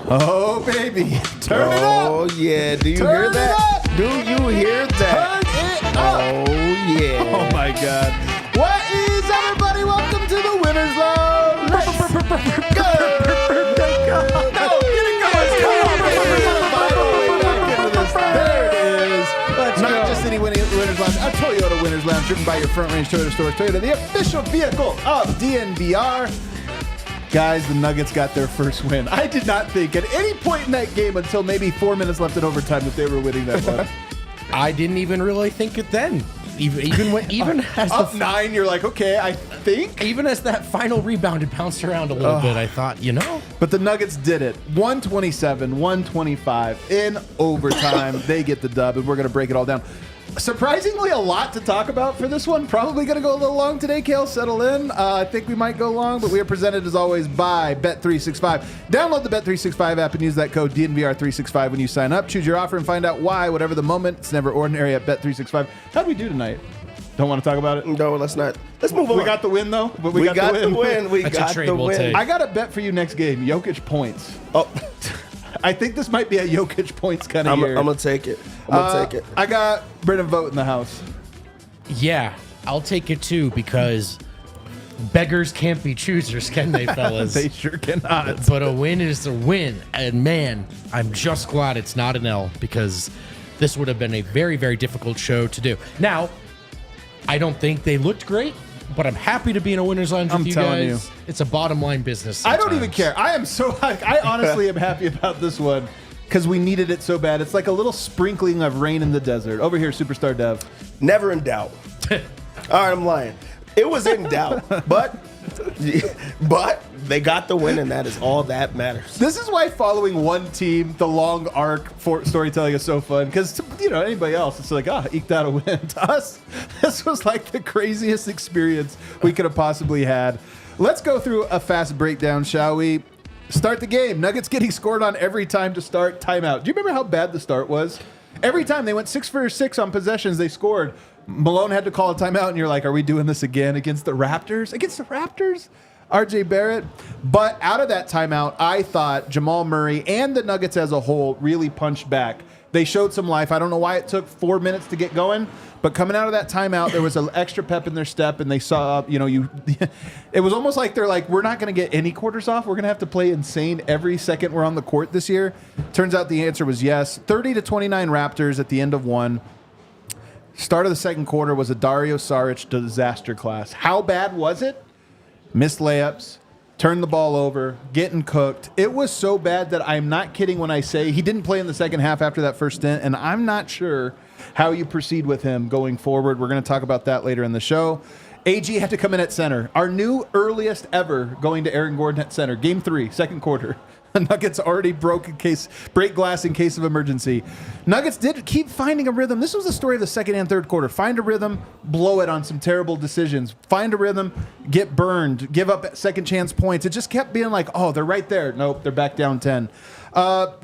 Oh, baby. Turn it up. Oh, yeah. Do you hear that? Do you hear that? Turn it up. Oh, yeah. Oh, my God. What is everybody? Welcome to the Winners Lounge. Let's go. No, get it going. There it is. Not just any Winners Lounge, a Toyota Winners Lounge driven by your Front Range Toyota Store. Toyota, the official vehicle of DNVR. Guys, the Nuggets got their first win. I did not think at any point in that game until maybe 4 minutes left in overtime that they were winning that one. I didn't even really think it then. Even as up 9, you're like, okay, I think. Even as that final rebound had bounced around a little bit, I thought, But the Nuggets did it. 127, 125 in overtime. They get the dub, and we're going to break it all down. Surprisingly, a lot to talk about for this one. Probably going to go a little long today, Kale. Settle in. I think we might go long, but we are presented, as always, by Bet365. Download the Bet365 app and use that code DNVR365 when you sign up. Choose your offer and find out why, whatever the moment. It's never ordinary at Bet365. How'd we do tonight? Don't want to talk about it? No, let's not. Let's move on. We got the win, though. But we got the win. We That's got a trade the we'll win. take. I got a bet for you next game. Jokic points. Oh. I think this might be a Jokic points kind of year. I'm going to take it. Take it. I got Brendan Vogt in the house. yeah, I'll take it too because beggars can't be choosers, can they, fellas? They sure cannot. But a win is a win. And man, I'm just glad it's not an L because this would have been a very, very difficult show to do. Now, I don't think they looked great, but I'm happy to be in a winner's lounge with you telling guys. you. It's a bottom line business. I don't even sometimes. care. I am so I honestly am happy about this one because we needed it so bad. It's like a little sprinkling of rain in the desert. Over here, Superstar Dev. Never in doubt. All right, I'm lying. It was in doubt, but they got the win, and that is all that matters. This is why following one team, the long arc for storytelling is so fun. Because anybody else, it's like, eked out a win. To us, this was like the craziest experience we could have possibly had. Let's go through a fast breakdown, shall we? Start the game. Nuggets getting scored on every time to start. Timeout. Do you remember how bad the start was? Every time they went 6 for 6 on possessions, they scored. Malone had to call a timeout, and you're like, are we doing this again against the Raptors? Against the Raptors? RJ Barrett. But out of that timeout, I thought Jamal Murray and the Nuggets as a whole really punched back. They showed some life. I don't know why it took 4 minutes to get going, but coming out of that timeout, there was an extra pep in their step, and they saw, it was almost like they're like, we're not going to get any quarters off. We're going to have to play insane every second we're on the court this year. Turns out the answer was yes. 30-29 Raptors at the end of one. Start of the second quarter was a Dario Saric disaster class. How bad was it? Missed layups, turned the ball over, getting cooked. It was so bad that I'm not kidding when I say he didn't play in the second half after that first stint, and I'm not sure how you proceed with him going forward. We're going to talk about that later in the show. AG had to come in at center. Our new earliest ever going to Aaron Gordon at center. Game 3, second quarter. The Nuggets already break glass in case of emergency. Nuggets did keep finding a rhythm. This was the story of the second and third quarter. Find a rhythm, blow it on some terrible decisions. Find a rhythm, get burned, give up second chance points. It just kept being like, oh, they're right there. Nope, they're back down 10.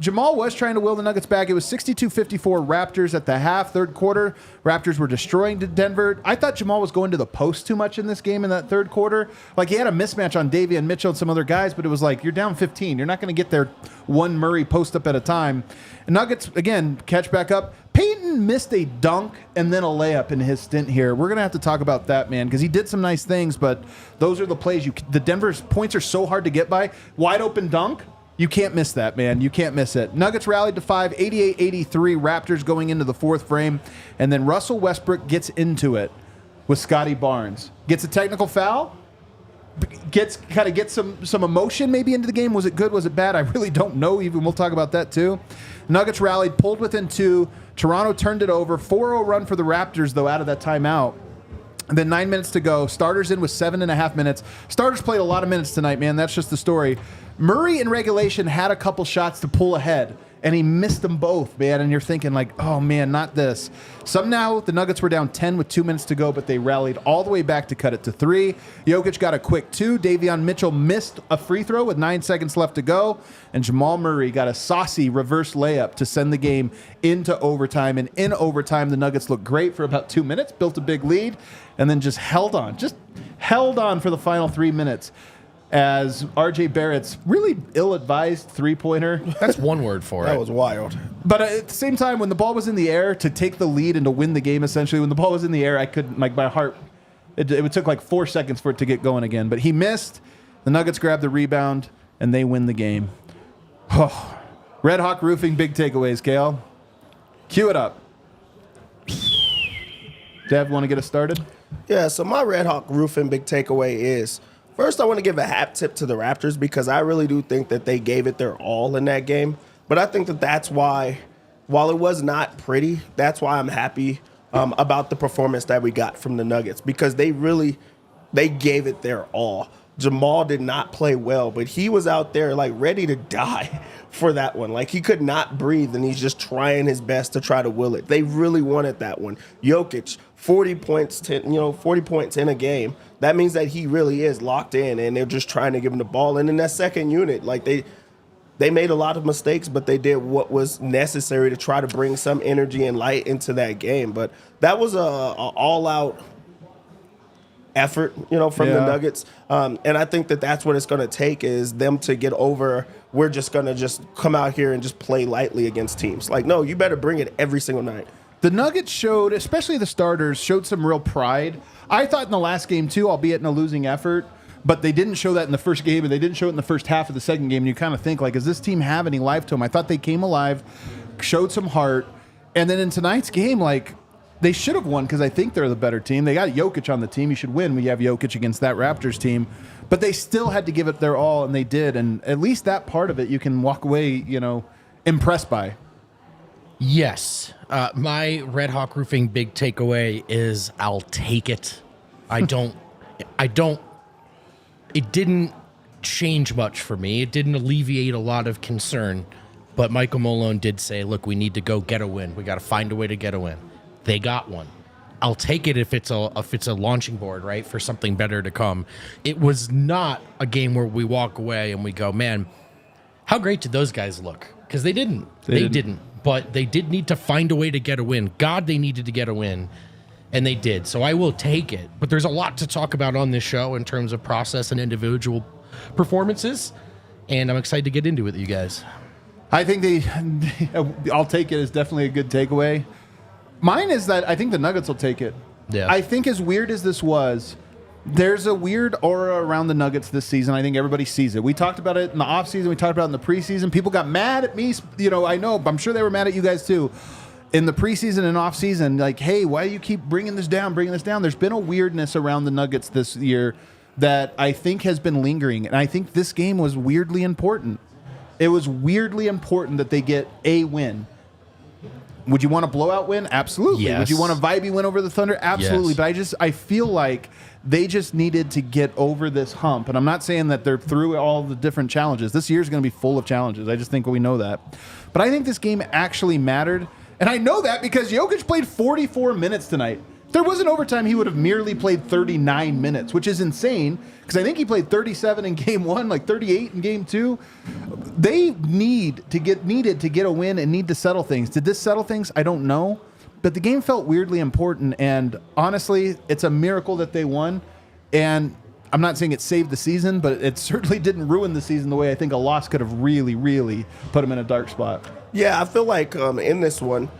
Jamal was trying to will the Nuggets back. It was 62-54 Raptors at the half, third quarter. Raptors were destroying Denver. I thought Jamal was going to the post too much in this game in that third quarter. Like, he had a mismatch on Davion Mitchell and some other guys, but it was like, you're down 15. You're not going to get there one Murray post up at a time. And Nuggets, again, catch back up. Peyton missed a dunk and then a layup in his stint here. We're going to have to talk about that, man, because he did some nice things, but those are the plays. The Denver's points are so hard to get by. Wide open dunk. You can't miss that, man. You can't miss it. Nuggets rallied to 5, 88-83. Raptors going into the fourth frame. And then Russell Westbrook gets into it with Scotty Barnes. Gets a technical foul. Gets some emotion maybe into the game. Was it good? Was it bad? I really don't know. Even we'll talk about that too. Nuggets rallied, pulled within 2. Toronto turned it over. 4-0 run for the Raptors, though, out of that timeout. And then 9 minutes to go. Starters in with 7.5 minutes. Starters played a lot of minutes tonight, man. That's just the story. Murray in regulation had a couple shots to pull ahead. and he missed them both, man. And you're thinking like, oh man, not this. Somehow the Nuggets were down 10 with 2 minutes to go, but they rallied all the way back to cut it to 3. Jokic got a quick 2. Davion Mitchell missed a free throw with 9 seconds left to go, and Jamal Murray got a saucy reverse layup to send the game into overtime. And in overtime, the Nuggets looked great for about 2 minutes, built a big lead, and then just held on for the final 3 minutes. As R.J. Barrett's really ill-advised three-pointer. That's one word for it. That was wild. But at the same time, when the ball was in the air to take the lead and to win the game, essentially, when the ball was in the air, I couldn't, like, my heart, it took like 4 seconds for it to get going again. But he missed. The Nuggets grabbed the rebound, and they win the game. Oh, Red Hawk Roofing, big takeaways, Kale. Cue it up. Dev, want to get us started? Yeah, so my Red Hawk Roofing big takeaway is, first, I want to give a hat tip to the Raptors because I really do think that they gave it their all in that game. But I think that that's why, while it was not pretty, that's why I'm happy about the performance that we got from the Nuggets because they gave it their all. Jamal did not play well, but he was out there like ready to die for that one. Like he could not breathe, and he's just trying his best to try to will it. They really wanted that one. Jokic, 40 points in a game. That means that he really is locked in, and they're just trying to give him the ball. And in that second unit, like they made a lot of mistakes, but they did what was necessary to try to bring some energy and light into that game. But that was a all-out effort, from the Nuggets. And I think that that's what it's going to take is them to get over, we're just going to just come out here and just play lightly against teams. Like, no, you better bring it every single night. The Nuggets showed, especially the starters, showed some real pride. I thought in the last game, too, albeit in a losing effort, but they didn't show that in the first game, and they didn't show it in the first half of the second game. And you kind of think, like, does this team have any life to them? I thought they came alive, showed some heart, and then in tonight's game, like, they should have won because I think they're the better team. They got Jokic on the team. You should win when you have Jokic against that Raptors team. But they still had to give it their all, and they did. And at least that part of it you can walk away, impressed by. Yes. My Red Hawk Roofing big takeaway is I'll take it. It didn't change much for me. It didn't alleviate a lot of concern. But Michael Malone did say, look, we need to go get a win. We got to find a way to get a win. They got one. I'll take it if it's a launching board, right, for something better to come. It was not a game where we walk away and we go, man, how great did those guys look? Because they didn't. They didn't. But they did need to find a way to get a win. God, they needed to get a win, and they did. So I will take it. But there's a lot to talk about on this show in terms of process and individual performances, and I'm excited to get into it with you guys. I think I'll take it as definitely a good takeaway. Mine is that I think the Nuggets will take it. Yeah. I think as weird as this was, there's a weird aura around the Nuggets this season. I think everybody sees it. We talked about it in the offseason. We talked about it in the preseason. People got mad at me. I know. I'm sure they were mad at you guys too. In the preseason and offseason, like, hey, why do you keep bringing this down? There's been a weirdness around the Nuggets this year that I think has been lingering. And I think this game was weirdly important. It was weirdly important that they get a win. Would you want a blowout win? Absolutely. Yes. Would you want a vibey win over the Thunder? Absolutely. Yes. But I feel like they just needed to get over this hump. And I'm not saying that they're through all the different challenges. This year's going to be full of challenges. I just think we know that. But I think this game actually mattered. And I know that because Jokic played 44 minutes tonight. If there wasn't overtime, he would have merely played 39 minutes, which is insane because I think he played 37 in game 1, like 38 in game 2. They needed to get a win and need to settle things. Did this settle things? I don't know. But the game felt weirdly important, and honestly, it's a miracle that they won. And I'm not saying it saved the season, but it certainly didn't ruin the season the way I think a loss could have really, really put them in a dark spot. Yeah, I feel like in this one,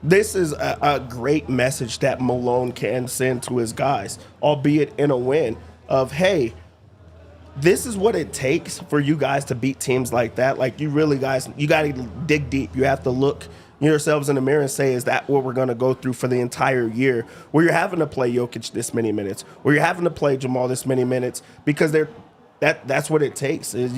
this is a great message that Malone can send to his guys, albeit in a win, of, hey, this is what it takes for you guys to beat teams like that. Like, you got to dig deep. You have to look yourselves in the mirror and say, is that what we're going to go through for the entire year, where you're having to play Jokic this many minutes, where you're having to play Jamal this many minutes, because that's what it takes is,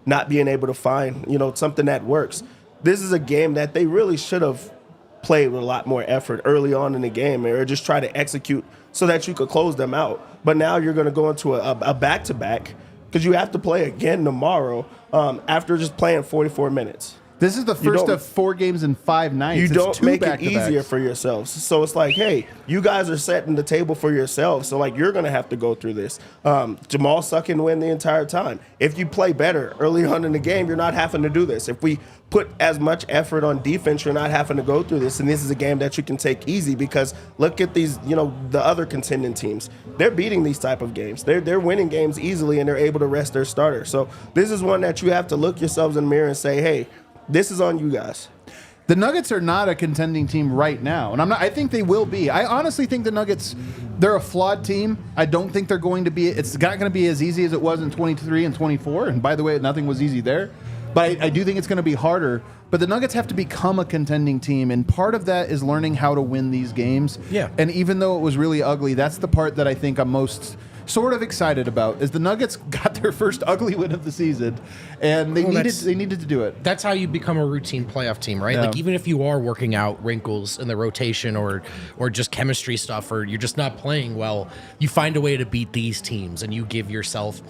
not being able to find, something that works. This is a game that they really should have played with a lot more effort early on in the game, or just try to execute so that you could close them out. But now you're going to go into a back-to-back because you have to play again tomorrow after just playing 44 minutes. This is the first of 4 games in 5 nights. You It's don't 2 make it back-to-backs. easier for yourselves. So it's like, hey, you guys are setting the table for yourselves. So, like, you're going to have to go through this. Jamal sucking win the entire time. If you play better early on in the game, you're not having to do this. If we put as much effort on defense, you're not having to go through this. And this is a game that you can take easy because look at these, the other contending teams. They're beating these type of games. They're winning games easily, and they're able to rest their starter. So this is one that you have to look yourselves in the mirror and say, hey, this is on you guys. The Nuggets are not a contending team right now, and I think they will be. I honestly think the Nuggets, they're a flawed team. I don't think they're going to be. It's not going to be as easy as it was in 23 and 24. And by the way, nothing was easy there. But I do think it's going to be harder. But the Nuggets have to become a contending team, and part of that is learning how to win these games. Yeah. And even though it was really ugly, that's the part that I think I'm most sort of excited about, is the Nuggets got their first ugly win of the season, and they needed to do it. That's how you become a routine playoff team, right? Yeah. Like, even if you are working out wrinkles in the rotation or just chemistry stuff, or you're just not playing well, you find a way to beat these teams, and you give yourself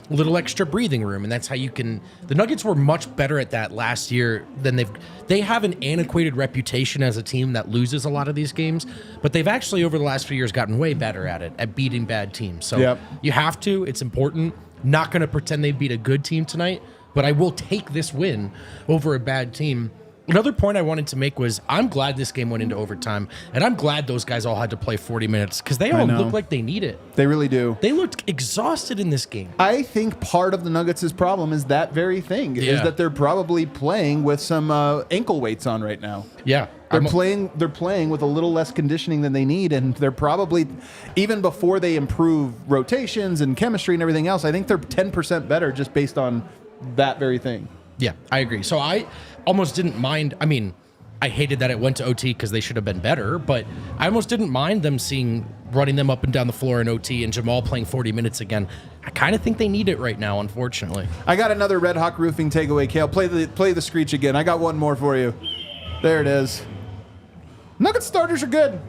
a little extra breathing room, and that's how you can. The Nuggets were much better at that last year than they have an antiquated reputation as a team that loses a lot of these games, but they've actually over the last few years gotten way better at it, at beating bad teams. So You have to. It's important. Not going to pretend they beat a good team tonight, but I will take this win over a bad team. Another point I wanted to make was I'm glad this game went into overtime, and I'm glad those guys all had to play 40 minutes because they all look like they need it. They really do. They looked exhausted in this game. I think part of the Nuggets' problem is that very thing, is that they're probably playing with some ankle weights on right now. Yeah. They're playing with a little less conditioning than they need, and they're probably, even before they improve rotations and chemistry and everything else, I think they're 10% better just based on that very thing. Yeah, I agree. So I almost didn't mind. I mean, I hated that it went to OT because they should have been better, but I almost didn't mind them running them up and down the floor in OT and Jamal playing 40 minutes again. I kind of think they need it right now, unfortunately. I got another Red Hawk Roofing takeaway, Kale. Play the screech again. I got one more for you. There it is. Nuggets starters are good.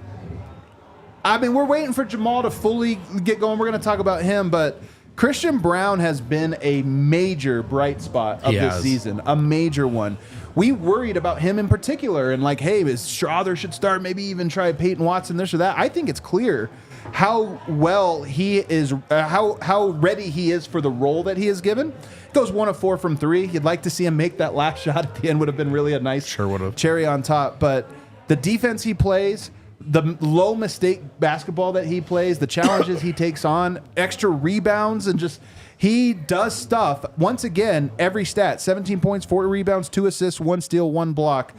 I mean, we're waiting for Jamal to fully get going. We're going to talk about him, but Christian Braun has been a major bright spot of this season, a major one. We worried about him in particular, and like, hey, Schroeder should start, maybe even try Peyton Watson, this or that. I think it's clear how well he is, how ready he is for the role that he is given. Goes 1 of 4 from 3. You'd like to see him make that last shot at the end. Would have been really a nice cherry on top. But the defense he plays, the low mistake basketball that he plays, the challenges he takes on, extra rebounds, and just he does stuff. Once again, every stat, 17 points, 4 rebounds, 2 assists, 1 steal, 1 block.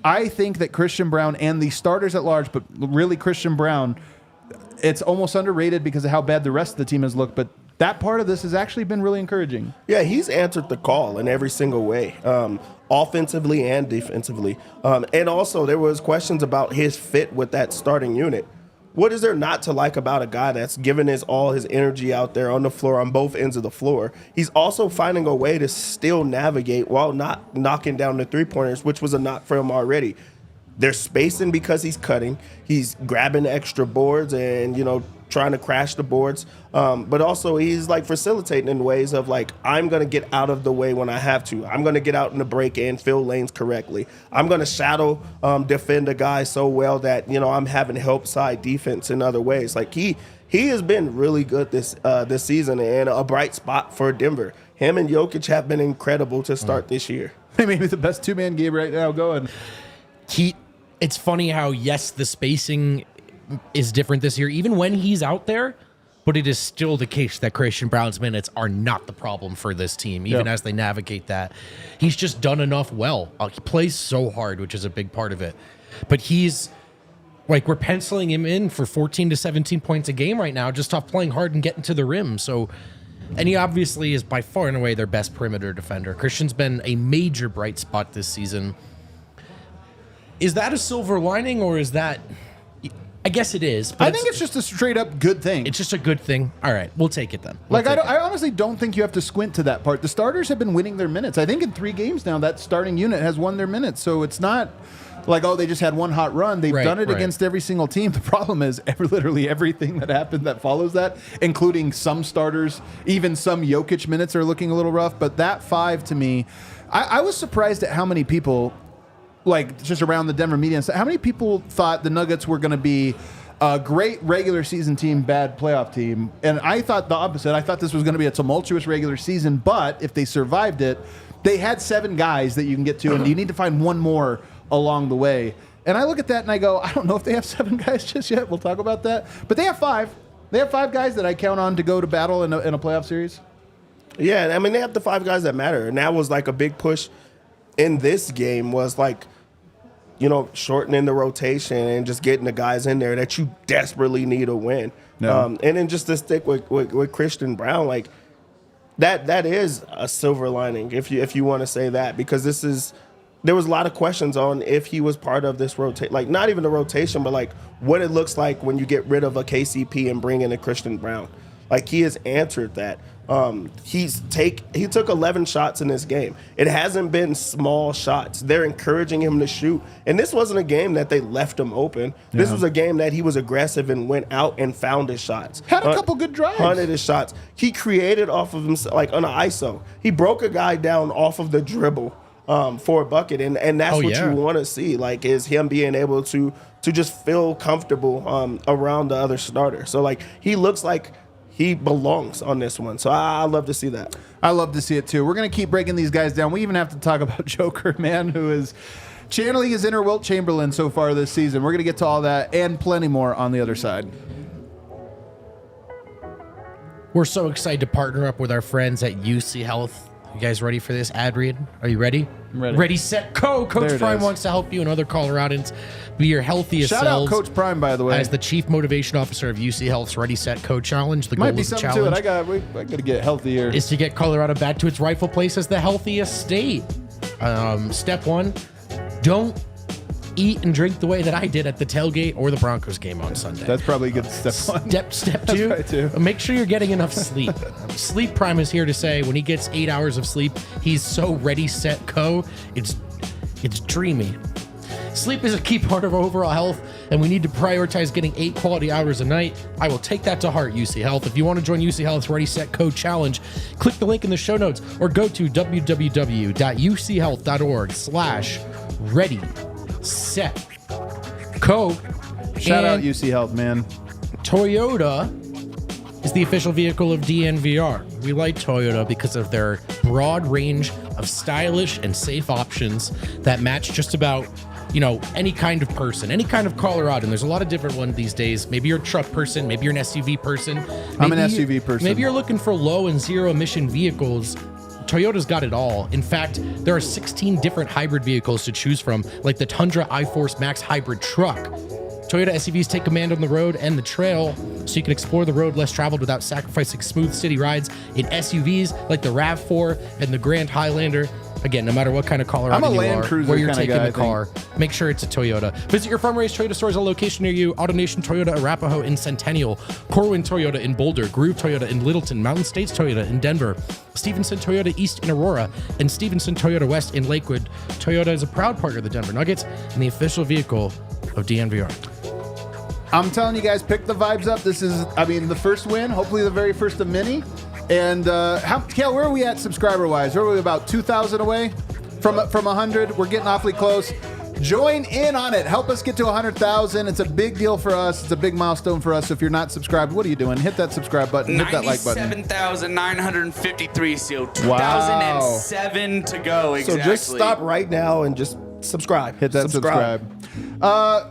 I think that Christian Braun and the starters at large, but really Christian Braun, it's almost underrated because of how bad the rest of the team has looked, but that part of this has actually been really encouraging. Yeah, he's answered the call in every single way, offensively and defensively. And also, there was questions about his fit with that starting unit. What is there not to like about a guy that's giving all his energy out there on the floor, on both ends of the floor? He's also finding a way to still navigate while not knocking down the three-pointers, which was a knock for him already. They're spacing because he's cutting. He's grabbing extra boards and, trying to crash the boards. But also he's like facilitating in ways of like, I'm going to get out of the way when I have to. I'm going to get out in the break and fill lanes correctly. I'm going to shadow defend a guy so well that, I'm having help side defense in other ways. Like he has been really good this season and a bright spot for Denver. Him and Jokic have been incredible to start this year. Maybe the best two-man game right now going. It's funny how, yes, the spacing is different this year, even when he's out there, but it is still the case that Christian Braun's minutes are not the problem for this team, even as they navigate that. He's just done enough well. He plays so hard, which is a big part of it. But he's, we're penciling him in for 14 to 17 points a game right now, just off playing hard and getting to the rim. So, and he obviously is by far and away their best perimeter defender. Christian's been a major bright spot this season. Is that a silver lining, or is that... I guess it is. But I think it's just a straight up good thing. It's just a good thing. All right, we'll take it then. I honestly don't think you have to squint to that part. The starters have been winning their minutes. I think in 3 games now, that starting unit has won their minutes. So it's not like, they just had one hot run. They've done it against every single team. The problem is literally everything that happened that follows that, including some starters, even some Jokic minutes are looking a little rough. But that 5 to me, I was surprised at how many people, like just around the Denver media, how many people thought the Nuggets were going to be a great regular season team, bad playoff team. And I thought the opposite. I thought this was going to be a tumultuous regular season, but if they survived it, they had 7 guys that you can get to, and you need to find one more along the way. And I look at that and I go, I don't know if they have 7 guys just yet. We'll talk about that. But they have 5. They have 5 guys that I count on to go to battle in a playoff series. Yeah, I mean, they have the 5 guys that matter. And that was like a big push in this game was like, you know, shortening the rotation and just getting the guys in there that you desperately need to win. No. And then just to stick with Christian Braun, like that is a silver lining, if you want to say that, because there was a lot of questions on if he was part of this rotation, like not even the rotation, but like what it looks like when you get rid of a KCP and bring in a Christian Braun. Like he has answered that. He took 11 shots in this game. It hasn't been small shots. They're encouraging him to shoot. And this wasn't a game that they left him open. This was a game that he was aggressive and went out and found his shots. Had a couple good drives. Hunted his shots. He created off of himself, like on an ISO. He broke a guy down off of the dribble for a bucket. And that's what you want to see, like, is him being able to just feel comfortable around the other starter. So, like, he looks like he belongs on this one. So I love to see that. I love to see it too. We're going to keep breaking these guys down. We even have to talk about Joker, man, who is channeling his inner Wilt Chamberlain so far this season. We're going to get to all that and plenty more on the other side. We're so excited to partner up with our friends at UCHealth. You guys ready for this ad read? Are you ready? I'm ready. Ready, set, go. Coach Prime wants to help you and other Coloradans be your healthiest Shout selves. out Coach Prime, by the way. As the Chief Motivation Officer of UCHealth's Ready, Set, Go Challenge. The Might goal be of the something challenge to it. I got to get healthier. is to get Colorado back to its rightful place as the healthiest state. Step 1, don't eat and drink the way that I did at the tailgate or the Broncos game on Sunday. That's probably a good step 1. Step That's 2, right, too. make sure you're getting enough sleep. Sleep Prime is here to say when he gets 8 hours of sleep, he's so ready, set, go. It's dreamy. Sleep is a key part of our overall health, and we need to prioritize getting 8 quality hours a night. I will take that to heart, UCHealth. If you want to join UCHealth's Ready, Set, Go Challenge, click the link in the show notes or go to www.uchealth.org/ready, set, go. Shout out And UCHealth, man. Toyota is the official vehicle of DNVR. We like Toyota because of their broad range of stylish and safe options that match just about, you know, any kind of person, any kind of Coloradan. There's a lot of different ones these days. Maybe you're a truck person. Maybe you're an SUV person. I'm an SUV person. Maybe you're looking for low and zero emission vehicles. Toyota's got it all. In fact, there are 16 different hybrid vehicles to choose from, like the Tundra iForce Max hybrid truck. Toyota SUVs take command on the road and the trail, so you can explore the road less traveled without sacrificing smooth city rides in SUVs like the RAV4 and the Grand Highlander. Again, no matter what kind of Colorado you Land are, Cruiser where you're kinda taking guy, the car, make sure it's a Toyota. Visit your farm-raised Toyota stores on location near you. AutoNation Toyota Arapahoe in Centennial, Corwin Toyota in Boulder, Groove Toyota in Littleton, Mountain States Toyota in Denver, Stevenson Toyota East in Aurora, and Stevenson Toyota West in Lakewood. Toyota is a proud partner of the Denver Nuggets and the official vehicle of DNVR. I'm telling you guys, pick the vibes up. This is, the first win, hopefully the very first of many. And Kale, where are we at subscriber-wise? Are we about 2,000 away from 100? We're getting awfully close. Join in on it. Help us get to 100,000. It's a big deal for us. It's a big milestone for us. So if you're not subscribed, what are you doing? Hit that subscribe button. Hit that like button. 97,953. So 2,007 to go. Exactly. So just stop right now and just subscribe. Hit that subscribe.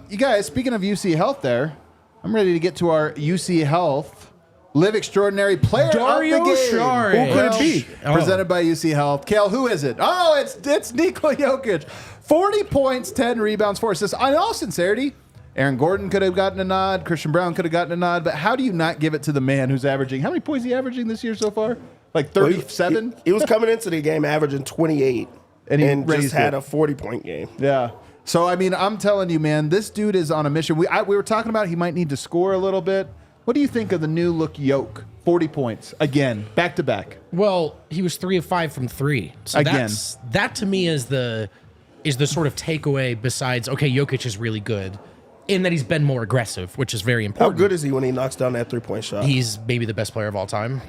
You guys, speaking of UC Health there, I'm ready to get to our UC Health Live Extraordinary Player Dario of the Game. Saric. Who could it be? Oh. Presented by UC Health. Kale, who is it? Oh, it's Nikola Jokic. 40 points, 10 rebounds, 4 assists. In all sincerity, Aaron Gordon could have gotten a nod. Christian Braun could have gotten a nod. But how do you not give it to the man who's averaging? How many points is he averaging this year so far? Like 37? He was coming into the game averaging 28 and just had a 40-point game. Yeah. So, I'm telling you, man, this dude is on a mission. We were talking about he might need to score a little bit. What do you think of the new look Yoke? 40 points. Again, back to back. Well, he was 3 of 5 from 3. So Again. that to me is the sort of takeaway besides, okay, Jokic is really good in that he's been more aggressive, which is very How important. good is he when he knocks down that 3-point shot? He's maybe the best player of all time.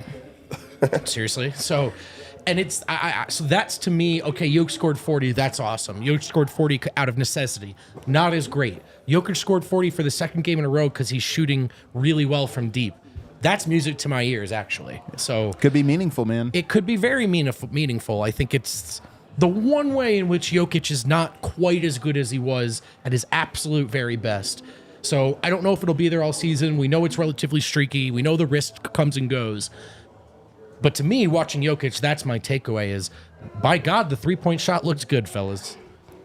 Seriously. So And it's so that's to me, okay, Jokic scored 40. That's awesome. Jokic scored 40 out of necessity. Not as great. Jokic scored 40 for the second game in a row because he's shooting really well from deep. That's music to my ears, actually. So Could be meaningful, man. it could be very meaningful. I think it's the one way in which Jokic is not quite as good as he was at his absolute very best. So I don't know if it'll be there all season. We know it's relatively streaky. We know the wrist comes and goes. But to me, watching Jokic, that's my takeaway is, by God, the three-point shot looks good, fellas.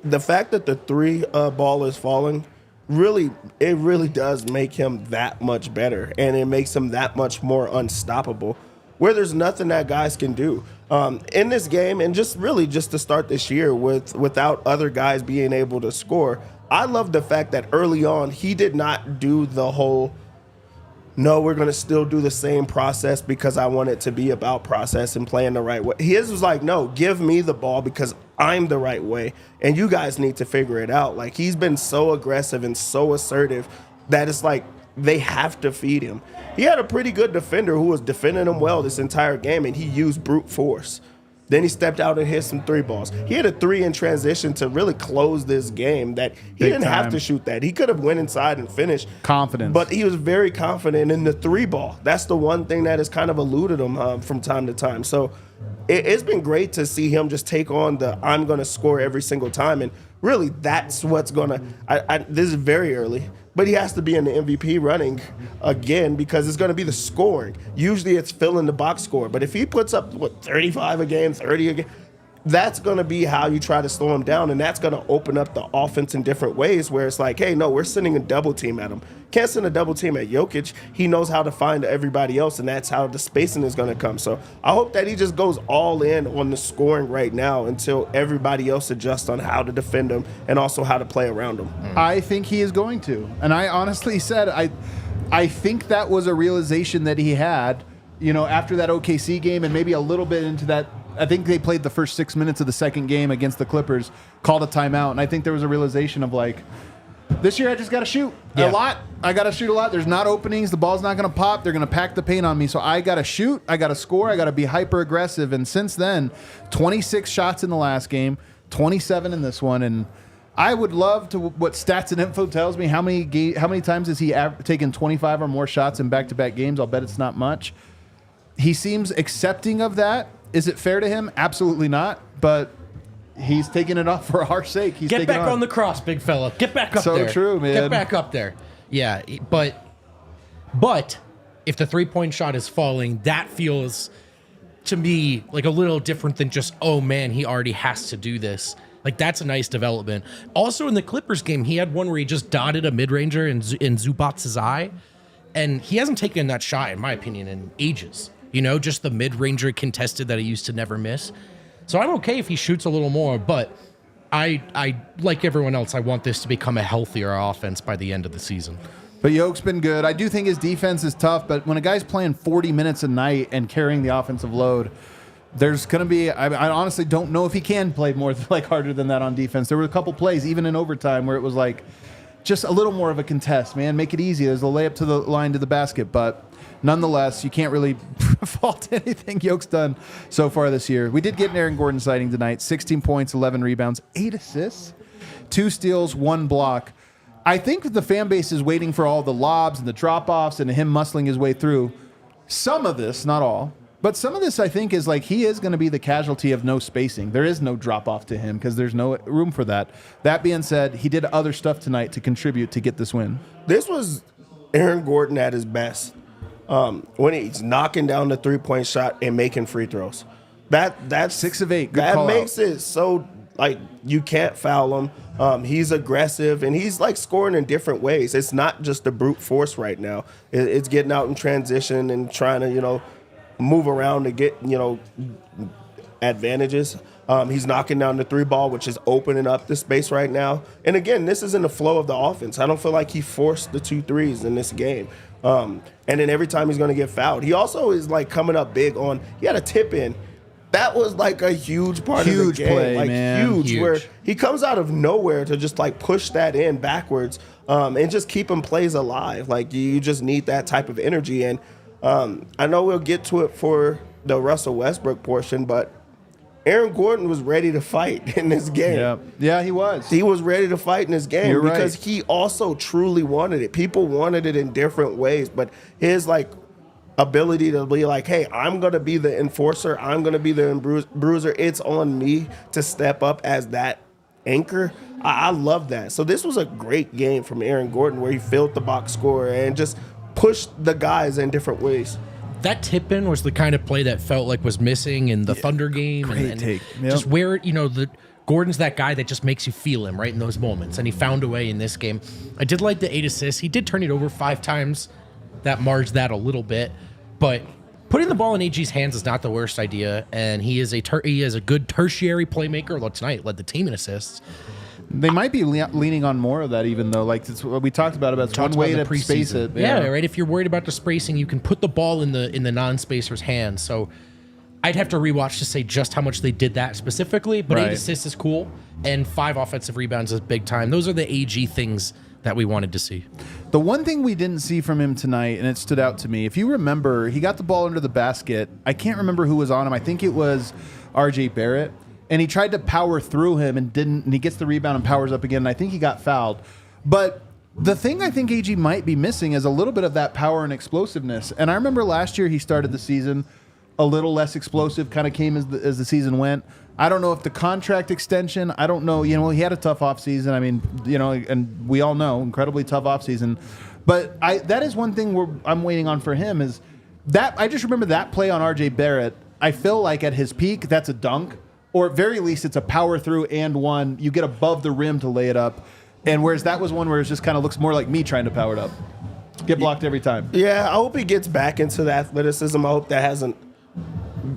The fact that the three ball is falling, it really does make him that much better, and it makes him that much more unstoppable, where there's nothing that guys can do. In this game, and just to start this year without other guys being able to score, I love the fact that early on he did not do the whole, no, we're going to still do the same process because I want it to be about process and playing the right way. His was like, no, give me the ball because I'm the right way, and you guys need to figure it out. Like, he's been so aggressive and so assertive that it's like they have to feed him. He had a pretty good defender who was defending him well this entire game, and he used brute force. Then he stepped out and hit some three balls. He had a three in transition to really close this game that he didn't have to shoot that. He could have went inside and finished. Confidence. But he was very confident in the three ball. That's the one thing that has kind of eluded him from time to time. So it's been great to see him just take on the I'm going to score every single time. And really, that's what's going to – this is very early. But he has to be in the MVP running again because it's going to be the scoring. Usually it's filling the box score. But if he puts up, 35 a game, 30 a game, that's going to be how you try to slow him down. And that's going to open up the offense in different ways where it's like, hey, no, we're sending a double team at him. Can't send a double team at Jokic. He knows how to find everybody else, and that's how the spacing is going to come. So I hope that he just goes all in on the scoring right now until everybody else adjusts on how to defend him and also how to play around him. I think he is going to. And I honestly said, I think that was a realization that he had, after that OKC game and maybe a little bit into that. I think they played the first 6 minutes of the second game against the Clippers, called a timeout. And I think there was a realization of like, this year I just got to shoot a lot. I got to shoot a lot. There's not openings. The ball's not going to pop. They're going to pack the paint on me. So I got to shoot. I got to score. I got to be hyper aggressive. And since then, 26 shots in the last game, 27 in this one. And I would love to, what Stats and Info tells me, how many times has he taken 25 or more shots in back-to-back games? I'll bet it's not much. He seems accepting of that. Is it fair to him? Absolutely not. But he's taking it off for our sake. He's Get back on the cross, big fella. Get back up there. So true, man. Get back up there. Yeah, but if the three-point shot is falling, that feels to me like a little different than just, oh man, he already has to do this. Like, that's a nice development. Also, in the Clippers game, he had one where he just dotted a mid-ranger in Zubac's eye, and he hasn't taken that shot, in my opinion, in ages. Just the mid-ranger contested that he used to never miss. So I'm okay if he shoots a little more, but I like everyone else, I want this to become a healthier offense by the end of the season. But Yoke's been good. I do think his defense is tough, but when a guy's playing 40 minutes a night and carrying the offensive load, there's going to be, I honestly don't know if he can play more harder than that on defense. There were a couple plays, even in overtime, where it was like just a little more of a contest, man. Make it easy. There's a layup to the line to the basket, but nonetheless, you can't really fault anything Yoke's done so far this year. We did get an Aaron Gordon sighting tonight. 16 points, 11 rebounds, 8 assists, 2 steals, 1 block. I think the fan base is waiting for all the lobs and the drop-offs and him muscling his way through. Some of this, not all, but some of this I think is like he is going to be the casualty of no spacing. There is no drop-off to him because there's no room for that. That being said, he did other stuff tonight to contribute to get this win. This was Aaron Gordon at his best. When he's knocking down the three-point shot and making free throws. That's 6 of 8. Good that call makes out. it so like you can't foul him. He's aggressive and he's like scoring in different ways. It's not just the brute force right now. It's getting out in transition and trying to move around to get advantages. He's knocking down the three ball, which is opening up the space right now. And again, this is in the flow of the offense. I don't feel like he forced the 2 threes in this game. And then every time he's going to get fouled. He also is like coming up big on, he had a tip in. That was like a huge part of the game. Play, like man. Huge, where he comes out of nowhere to just like push that in backwards and just keep him plays alive. Like you just need that type of energy. And I know we'll get to it for the Russell Westbrook portion, but Aaron Gordon was ready to fight in this game. Yeah, he was. He was ready to fight in this game You're because right. he also truly wanted it. People wanted it in different ways, but his ability to be like, hey, I'm going to be the enforcer. I'm going to be the bruiser. It's on me to step up as that anchor. I love that. So this was a great game from Aaron Gordon where he filled the box score and just pushed the guys in different ways. That tip-in was the kind of play that felt like was missing in the Thunder game. Great take. Yep. Just where, Gordon's that guy that just makes you feel him right in those moments. And he found a way in this game. I did like the 8 assists. He did turn it over 5 times. That marred that a little bit. But putting the ball in AG's hands is not the worst idea. And he is a good tertiary playmaker. Although tonight led the team in assists. They might be leaning on more of that, even though, like, it's what we talked about it's one way to space it. Yeah, right. If you're worried about the spacing, you can put the ball in the non-spacer's hands. So I'd have to rewatch to say just how much they did that specifically. But 8 assists is cool, and 5 offensive rebounds is big time. Those are the AG things that we wanted to see. The one thing we didn't see from him tonight, and it stood out to me, if you remember, he got the ball under the basket. I can't remember who was on him. I think it was RJ Barrett. And he tried to power through him and didn't, and he gets the rebound and powers up again, and I think he got fouled. But the thing I think AG might be missing is a little bit of that power and explosiveness. And I remember last year he started the season a little less explosive, kind of came as the season went. I don't know if the contract extension, I don't know, he had a tough offseason. I mean, and we all know, incredibly tough offseason. But that is one thing I'm waiting on for him is that I just remember that play on RJ Barrett. I feel like at his peak, that's a dunk. Or at very least, it's a power through and one. You get above the rim to lay it up. And whereas that was one where it just kind of looks more like me trying to power it up. Get blocked every time. Yeah, I hope he gets back into the athleticism. I hope that hasn't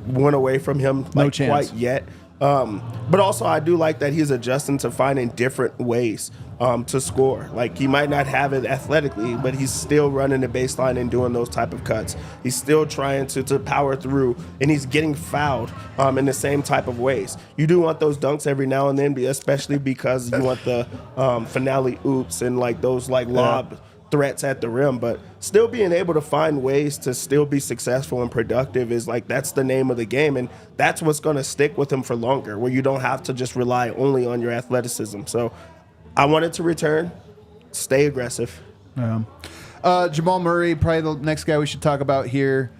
went away from him quite yet. But also, I do like that he's adjusting to finding different ways to score. Like, he might not have it athletically, but he's still running the baseline and doing those type of cuts. He's still trying to power through, and he's getting fouled in the same type of ways. You do want those dunks every now and then, especially because you want the finale oops and those lob threats at the rim, but still being able to find ways to still be successful and productive is that's the name of the game, and that's what's going to stick with him for longer, where you don't have to just rely only on your athleticism. So I wanted to return, stay aggressive. Jamal Murray, probably the next guy we should talk about here.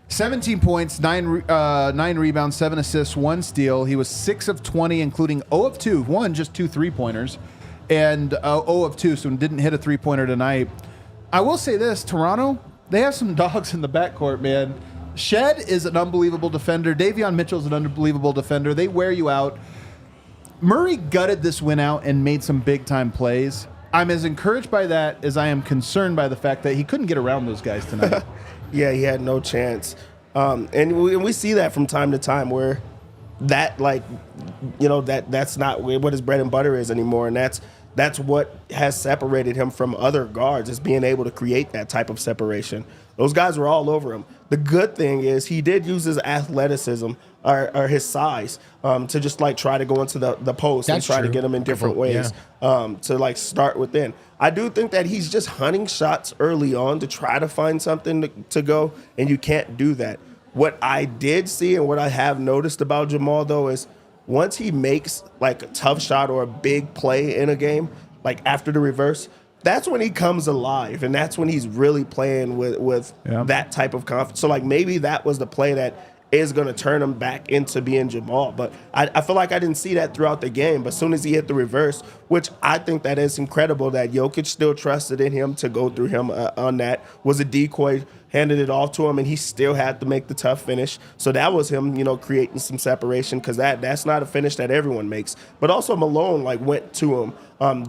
17 points, 9 rebounds, 7 assists, 1 steal. He was 6 of 20, including 0 of 2. One, just 2 3-pointers. And 0 of 2, so didn't hit a 3-pointer tonight. I will say this, Toronto, they have some dogs in the backcourt, man. Shed is an unbelievable defender. Davion Mitchell's an unbelievable defender. They wear you out. Murray gutted this win out and made some big-time plays. I'm as encouraged by that as I am concerned by the fact that he couldn't get around those guys tonight. Yeah, he had no chance. And we see that from time to time where that that's not what his bread and butter is anymore, and that's what has separated him from other guards, is being able to create that type of separation. Those guys were all over him. The good thing is he did use his athleticism or his size to just try to go into the post and try to get him in different ways to start within. I do think that he's just hunting shots early on to try to find something to go, and you can't do that. What I did see and what I have noticed about Jamal, though, is once he makes a tough shot or a big play in a game, after the reverse, that's when he comes alive, and that's when he's really playing with that type of confidence. So maybe that was the play that is going to turn him back into being Jamal. But I feel like I didn't see that throughout the game. But as soon as he hit the reverse, which I think that is incredible that Jokic still trusted in him to go through him on that, was a decoy, handed it off to him, and he still had to make the tough finish. So that was him, creating some separation, because that's not a finish that everyone makes. But also Malone went to him.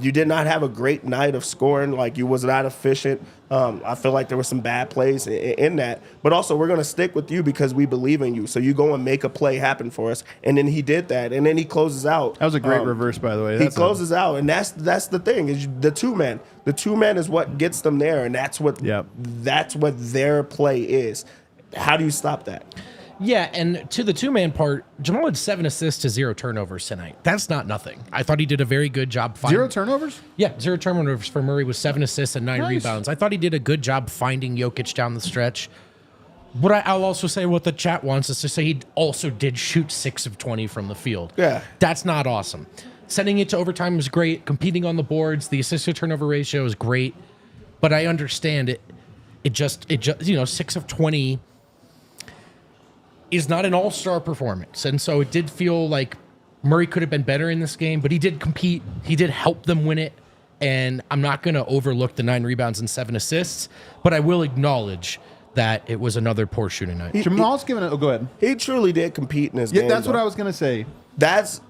You did not have a great night of scoring. You was not efficient. I feel like there were some bad plays in that. But also, we're going to stick with you because we believe in you. So you go and make a play happen for us. And then he did that. And then he closes out. That was a great reverse, by the way. He closes out. And that's the thing, is the two-man. The two-man is what gets them there. And that's what their play is. How do you stop that? Yeah, and to the two-man part, Jamal had 7 assists to 0 turnovers tonight. That's not nothing. I thought he did a very good job finding... 0 turnovers? Yeah, 0 turnovers for Murray with 7 assists and 9 rebounds. I thought he did a good job finding Jokic down the stretch. But I'll also say what the chat wants us to say. He also did shoot 6 of 20 from the field. Yeah. That's not awesome. Sending it to overtime was great. Competing on the boards, the assist to turnover ratio is great. But I understand it. It just 6 of 20 is not an all-star performance. And so it did feel like Murray could have been better in this game, but he did compete. He did help them win it. And I'm not going to overlook the 9 rebounds and 7 assists, but I will acknowledge that it was another poor shooting night. Jamal's giving it. Oh, go ahead. He truly did compete in this Yeah, game. that's what though. I was gonna say. That's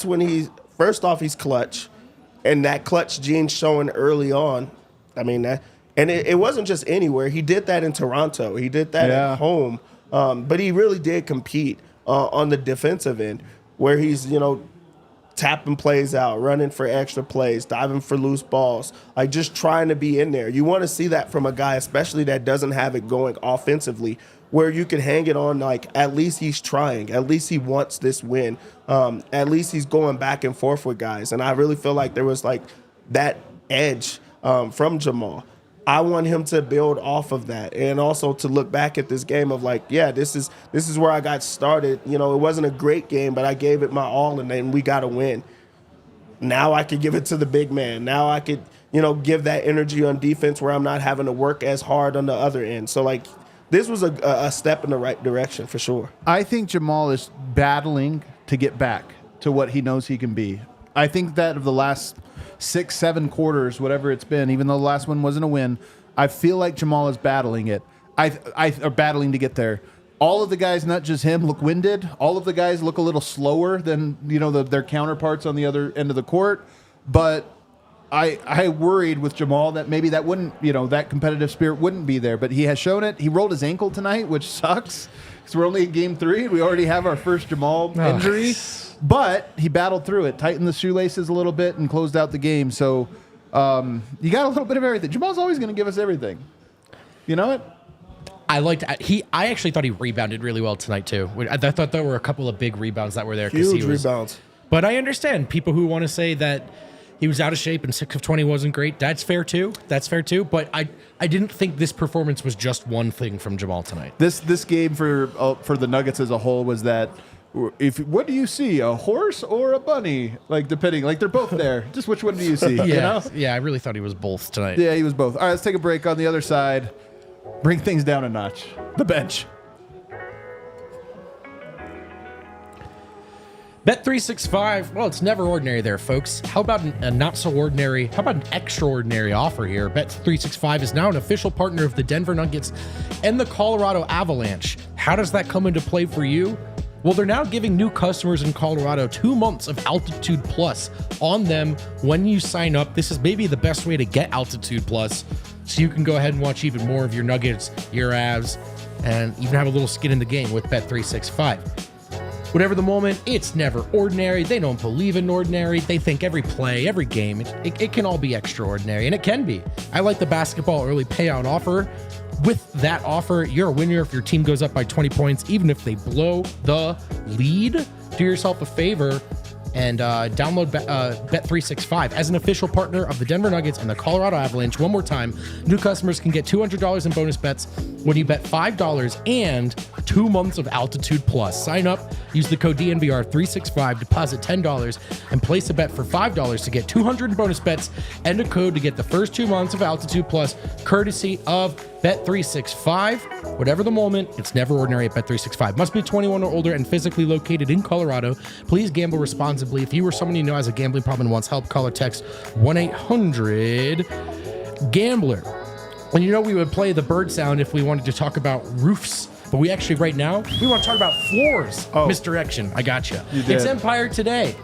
when he's first off he's clutch, and that clutch gene showing early on. I mean that, and it wasn't just anywhere. He did that in Toronto. He did that at home. But he really did compete on the defensive end, where he's tapping plays out, running for extra plays, diving for loose balls, like just trying to be in there. You want to see that from a guy, especially that doesn't have it going offensively, where you can hang it on like at least he's trying, at least he wants this win, at least he's going back and forth with guys. And I really feel like there was like that edge from Jamal. I want him to build off of that, and also to look back at this game of like, yeah, this is where I got started. It wasn't a great game, but I gave it my all, and then we got a win. Now I could give it to the big man. Now I could, give that energy on defense where I'm not having to work as hard on the other end. So like, this was a step in the right direction for sure. I think Jamal is battling to get back to what he knows he can be. I think that of the last 6-7 quarters, whatever it's been, even though the last one wasn't a win, I feel like Jamal is battling it. I are battling to get there. All of the guys, not just him, look winded. All of the guys look a little slower than their counterparts on the other end of the court. But I worried with Jamal that maybe that wouldn't, that competitive spirit wouldn't be there. But he has shown it. He rolled his ankle tonight, which sucks because we're only in game 3. We already have our first Jamal injury. But he battled through it, tightened the shoelaces a little bit, and closed out the game. So you got a little bit of everything. Jamal's always going to give us everything. You know it? I actually thought he rebounded really well tonight, too. I thought there were a couple of big rebounds that were there. Huge rebounds. But I understand people who want to say that he was out of shape and 6 of 20 wasn't great. That's fair, too. But I didn't think this performance was just one thing from Jamal tonight. This game for the Nuggets as a whole was that, what do you see, a horse or a bunny? Like depending, like they're both there. Just which one do you see? Yeah, I really thought he was both tonight. Yeah, he was both. All right, let's take a break. On the other side, bring things down a notch. The bench. Bet365, well, it's never ordinary there, folks. How about a not so ordinary, how about an extraordinary offer here? Bet365 is now an official partner of the Denver Nuggets and the Colorado Avalanche. How does that come into play for you? Well, they're now giving new customers in Colorado 2 months of Altitude Plus on them when you sign up. This is maybe the best way to get Altitude Plus, so you can go ahead and watch even more of your Nuggets, your Avs, and even have a little skin in the game with Bet365. Whatever the moment, it's never ordinary. They don't believe in ordinary. They think every play, every game, it can all be extraordinary, and it can be. I like the basketball early payout offer. With that offer, you're a winner if your team goes up by 20 points, even if they blow the lead. Do yourself a favor and download Bet365 as an official partner of the Denver Nuggets and the Colorado Avalanche. One more time, new customers can get $200 in bonus bets when you bet $5 and 2 months of Altitude Plus. Sign up, use the code DNVR365, deposit $10, and place a bet for $5 to get 200 in bonus bets and a code to get the first 2 months of Altitude Plus, courtesy of Bet365. Whatever the moment, it's never ordinary at Bet365. Must be 21 or older and physically located in Colorado. Please gamble responsibly. If you or someone you know has a gambling problem and wants help, call or text 1-800-GAMBLER. And we would play the bird sound if we wanted to talk about roofs. But we actually, right now, we want to talk about floors. Misdirection. I gotcha. It's Empire Today.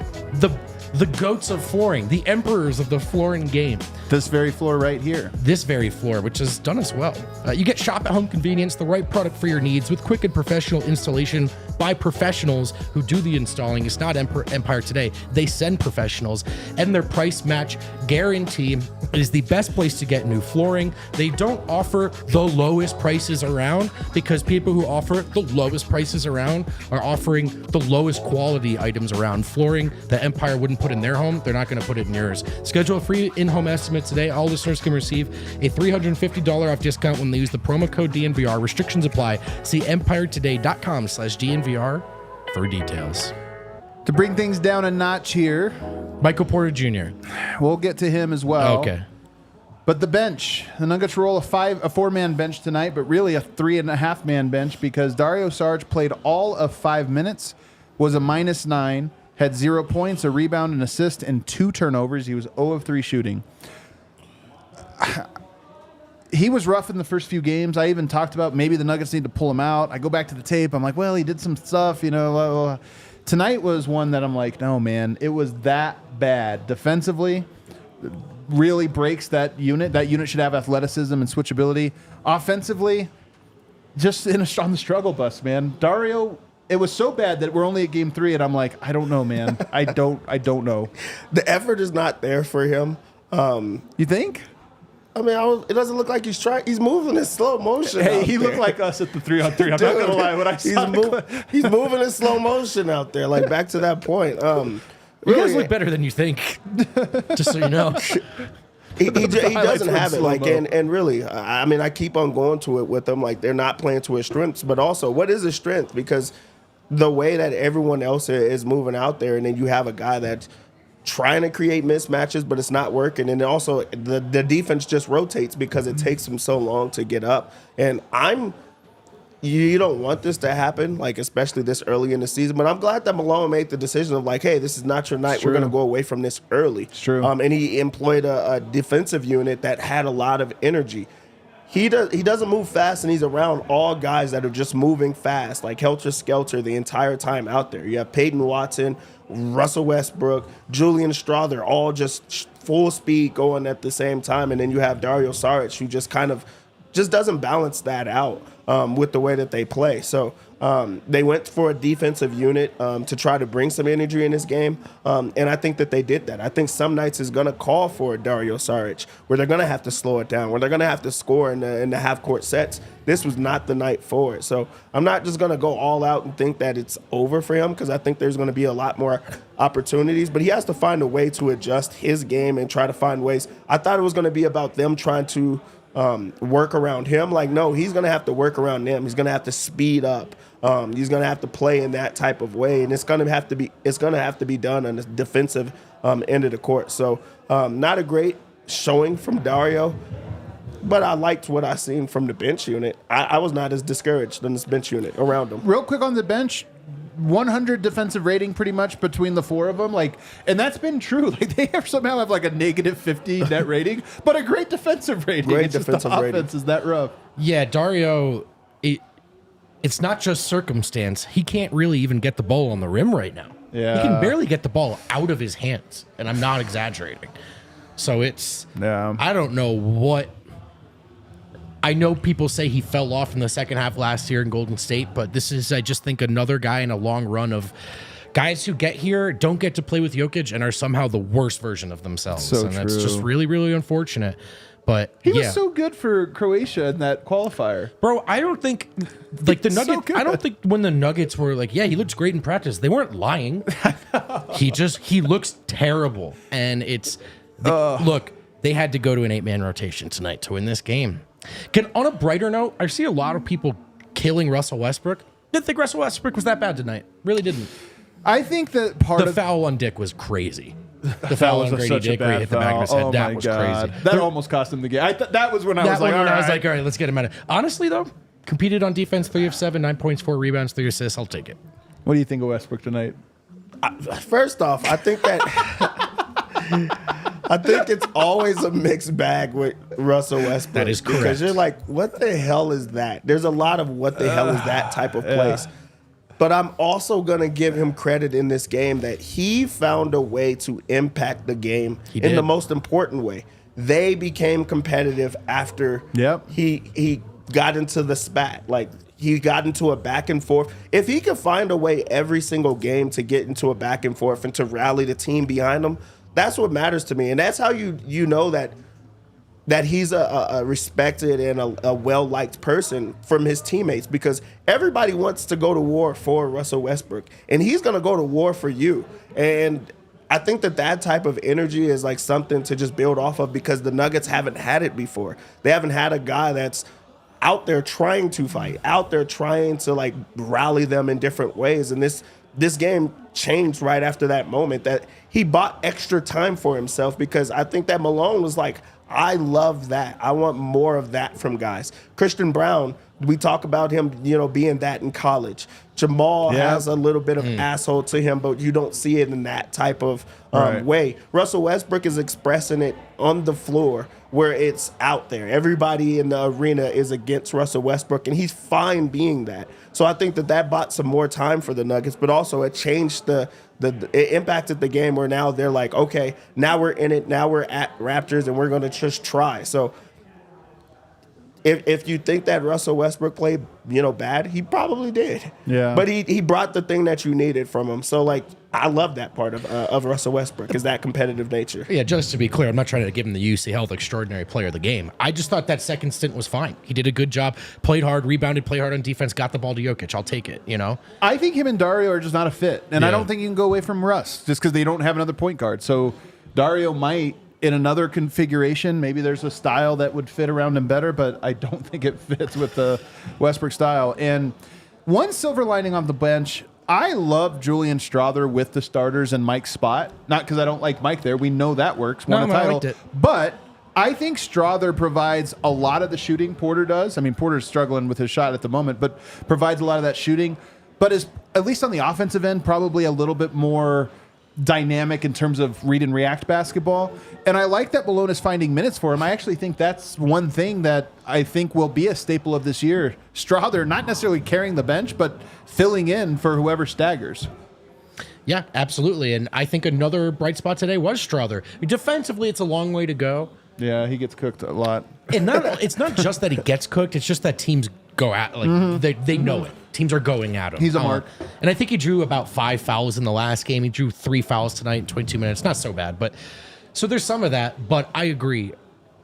The goats of flooring, the emperors of the flooring game. This very floor right here. This very floor, which has done us well. You get shop at home convenience, the right product for your needs with quick and professional installation by professionals who do the installing. It's not Empire Today. They send professionals, and their price match guarantee is the best place to get new flooring. They don't offer the lowest prices around because people who offer the lowest prices around are offering the lowest quality items around. Flooring that Empire wouldn't put in their home, they're not going to put it in yours. Schedule a free in-home estimate today. All listeners can receive a $350 off discount when they use the promo code DNVR. Restrictions apply. See empiretoday.com/DNVR for details. To bring things down a notch here, Michael Porter Jr. We'll get to him as well. Okay. But the bench, the Nuggets roll a 4-man bench tonight, but really a 3.5-man bench because Dario Saric played all of 5 minutes, was a -9, had 0 points, a rebound, an assist, and 2 turnovers. He was 0 of 3 shooting. He was rough in the first few games. I even talked about maybe the Nuggets need to pull him out. I go back to the tape. I'm like, well, he did some stuff, you know. Tonight was one that I'm like, no, man, it was that bad. Defensively, really breaks that unit. That unit should have athleticism and switchability. Offensively, just on the struggle bus, man. Dario, it was so bad that we're only at game 3, and I'm like, I don't know, man. I don't know. The effort is not there for him. You think? I mean, it doesn't look like he's trying. He's moving in slow motion. Hey, he looked like us at the 3-on-3. I'm not gonna lie. When I saw he's moving in slow motion out there. Like back to that point. You guys look better than you think. Just so you know. He doesn't have it. Like and really, I mean, I keep on going to it with him. Like they're not playing to his strengths, but also what is his strength? Because the way that everyone else is moving out there, and then you have a guy that's trying to create mismatches, but it's not working. And also the defense just rotates because it takes him so long to get up. And you don't want this to happen, like especially this early in the season. But I'm glad that Malone made the decision of like, hey, this is not your night. We're going to go away from this early. It's true. And he employed a defensive unit that had a lot of energy. He doesn't move fast, and he's around all guys that are just moving fast, like helter-skelter the entire time out there. You have Peyton Watson, Russell Westbrook, Julian Straw. They're all just full speed going at the same time. And then you have Dario Saric, who just kind of just doesn't balance that out with the way that they play. So they went for a defensive unit to try to bring some energy in this game. And I think that they did that. I think some nights is going to call for Dario Saric, where they're going to have to slow it down, where they're going to have to score in the half-court sets. This was not the night for it. So I'm not just going to go all out and think that it's over for him, because I think there's going to be a lot more opportunities. But he has to find a way to adjust his game and try to find ways. I thought it was going to be about them trying to work around him. Like, no, he's going to have to work around them. He's going to have to speed up. He's going to have to play in that type of way, and it's going to have to be done on the defensive end of the court. So not a great showing from Dario, but I liked what I seen from the bench unit. I was not as discouraged than this bench unit around him. Real quick on the bench, 100 defensive rating pretty much between the 4 of them. Like, and that's been true. Like they somehow have like a -50 net rating, but a great defensive rating. Great it's defensive just the rating. offense is that rough. Yeah, Dario, it's not just circumstance. He can't really even get the ball on the rim right now. Yeah. He can barely get the ball out of his hands, and I'm not exaggerating. So I don't know what. I know people say he fell off in the second half last year in Golden State, but this is, I just think, another guy in a long run of guys who get here, don't get to play with Jokic, and are somehow the worst version of themselves. So and that's true. just really, really unfortunate. But He was so good for Croatia in that qualifier. Bro, I don't think like the So Nuggets. good. I don't think when the Nuggets were like, yeah, he looks great in practice. They weren't lying. he looks terrible, and look. They had to go to an 8-man rotation tonight to win this game. On a brighter note, I see a lot of people killing Russell Westbrook. Didn't think Russell Westbrook was that bad tonight. Really didn't. I think that The foul on Dick was crazy. The foul on Grady Dick where he hit the back of his head. That was crazy. That almost cost him the game. That was when I was like, all right, let's get him out of it. Honestly, though, competed on defense, 3 of 7, 9 points, 4 rebounds, 3 assists. I'll take it. What do you think of Westbrook tonight? First off, I think that I think it's always a mixed bag with Russell Westbrook. That is correct. Because you're like, what the hell is that? There's a lot of what the hell is that type of place. Yeah. But I'm also going to give him credit in this game that he found a way to impact the game in the most important way. They became competitive after he got into the spat. Like, he got into a back and forth. If he could find a way every single game to get into a back and forth and to rally the team behind him, that's what matters to me. And that's how you know that he's a respected and a well-liked person from his teammates, because everybody wants to go to war for Russell Westbrook, and he's going to go to war for you. And I think that type of energy is like something to just build off of, because the Nuggets haven't had it before. They haven't had a guy that's out there trying to fight, out there trying to like rally them in different ways. And this game changed right after that moment, that he bought extra time for himself, because I think that Malone was like, I love that. I want more of that from guys. Christian Braun, we talk about him, being that in college. Jamal has a little bit of asshole to him, but you don't see it in that type of way. Russell Westbrook is expressing it on the floor where it's out there. Everybody in the arena is against Russell Westbrook, and he's fine being that. So I think that bought some more time for the Nuggets, but also it changed it impacted the game, where now they're like, okay, now we're in it. Now we're at Raptors, and we're going to just try. So if you think that Russell Westbrook played, bad, he probably did. Yeah. But he brought the thing that you needed from him. So, like, I love that part of Russell Westbrook, is that competitive nature. Yeah, just to be clear, I'm not trying to give him the UCHealth extraordinary player of the game. I just thought that second stint was fine. He did a good job, played hard, rebounded, played hard on defense, got the ball to Jokic. I'll take it, I think him and Dario are just not a fit. And I don't think you can go away from Russ just because they don't have another point guard. So Dario might, in another configuration, maybe there's a style that would fit around him better, but I don't think it fits with the Westbrook style. And one silver lining on the bench, I love Julian Strawther with the starters and Mike's spot. Not because I don't like Mike there. We know that works. Won a title. I liked it. But I think Strawther provides a lot of the shooting Porter does. I mean, Porter's struggling with his shot at the moment, but provides a lot of that shooting. But is, at least on the offensive end, probably a little bit more dynamic in terms of read and react basketball. And I like that Malone is finding minutes for him. I actually think that's one thing that I think will be a staple of this year. Strawther, not necessarily carrying the bench, but filling in for whoever staggers. Yeah, absolutely. And I think another bright spot today was Strawther. Defensively, it's a long way to go. Yeah, he gets cooked a lot. And it's not just that he gets cooked, it's just that teams go at, they know it. Teams are going at him. He's a mark. And I think he drew about 5 fouls in the last game. He drew 3 fouls tonight in 22 minutes. Not so bad. But so there's some of that. But I agree.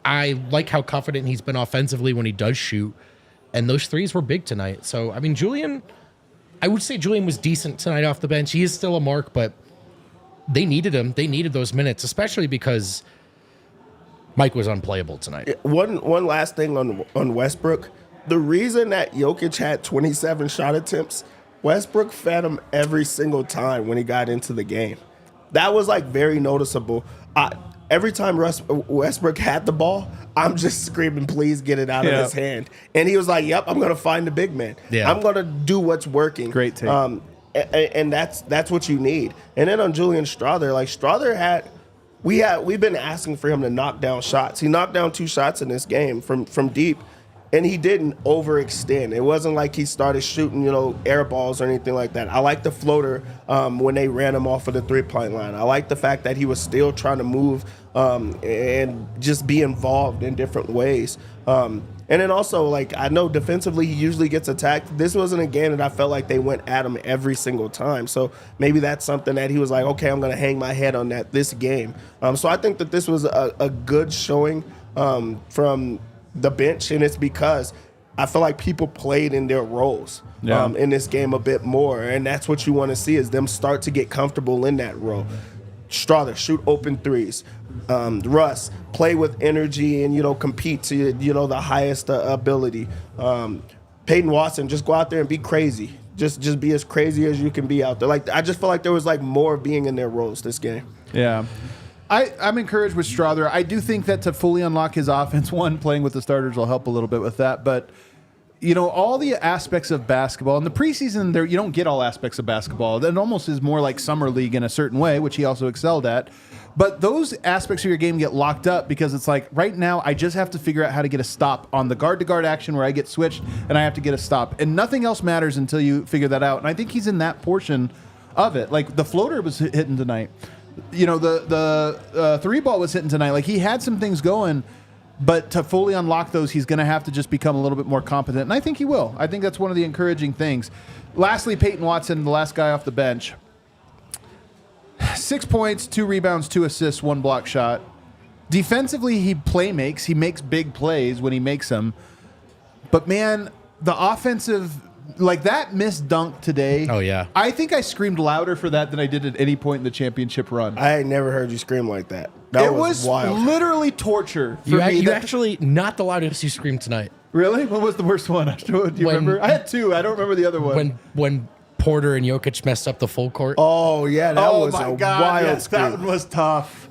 I like how confident he's been offensively when he does shoot. And those threes were big tonight. So, I mean, I would say Julian was decent tonight off the bench. He is still a mark, but they needed him. They needed those minutes, especially because Mike was unplayable tonight. One last thing on Westbrook. The reason that Jokic had 27 shot attempts, Westbrook fed him every single time when he got into the game. That was like very noticeable. Every time Westbrook had the ball, I'm just screaming, please get it out of his hand. And he was like, yep, I'm going to find the big man. Yeah. I'm going to do what's working. Great take. And that's what you need. And then on Julian Strawther, like Strawther we've been asking for him to knock down shots. He knocked down 2 shots in this game from deep. And he didn't overextend. It wasn't like he started shooting, air balls or anything like that. I like the floater when they ran him off of the 3-point line. I like the fact that he was still trying to move and just be involved in different ways. And then also, like, I know defensively he usually gets attacked. This wasn't a game that I felt like they went at him every single time. So maybe that's something that he was like, okay, I'm going to hang my head on this game. So I think that this was a good showing from the bench, and it's because I feel like people played in their roles in this game a bit more, and that's what you want to see, is them start to get comfortable in that role. Strawther, shoot open threes. Russ, play with energy and, compete to, the highest ability. Peyton Watson, just go out there and be crazy. Just be as crazy as you can be out there. Like, I just feel like there was like more being in their roles this game. Yeah. I'm encouraged with Strawther. I do think that to fully unlock his offense, playing with the starters will help a little bit with that. But, all the aspects of basketball, in the preseason, you don't get all aspects of basketball. That almost is more like summer league in a certain way, which he also excelled at. But those aspects of your game get locked up because it's like, right now, I just have to figure out how to get a stop on the guard-to-guard action where I get switched and I have to get a stop. And nothing else matters until you figure that out. And I think he's in that portion of it. Like, the floater was hitting tonight. The 3-ball was hitting tonight. Like, he had some things going, But to fully unlock those, he's going to have to just become a little bit more competent. And I think he will. I think that's one of the encouraging things. Lastly, Peyton Watson, the last guy off the bench. 6 points, 2 rebounds, 2 assists, 1 block shot. Defensively, he makes. He makes big plays when he makes them. But, man, the offensive, like that missed dunk today. Oh, yeah. I think I screamed louder for that than I did at any point in the championship run. I ain't never heard you scream like that. That was wild. Literally torture for me. You actually, not the loudest you screamed tonight. Really? What was the worst one? Do you remember? I had 2. I don't remember the other one. When Porter and Jokic messed up the full court. Oh, yeah, that was a wild yes, scream. that one was tough.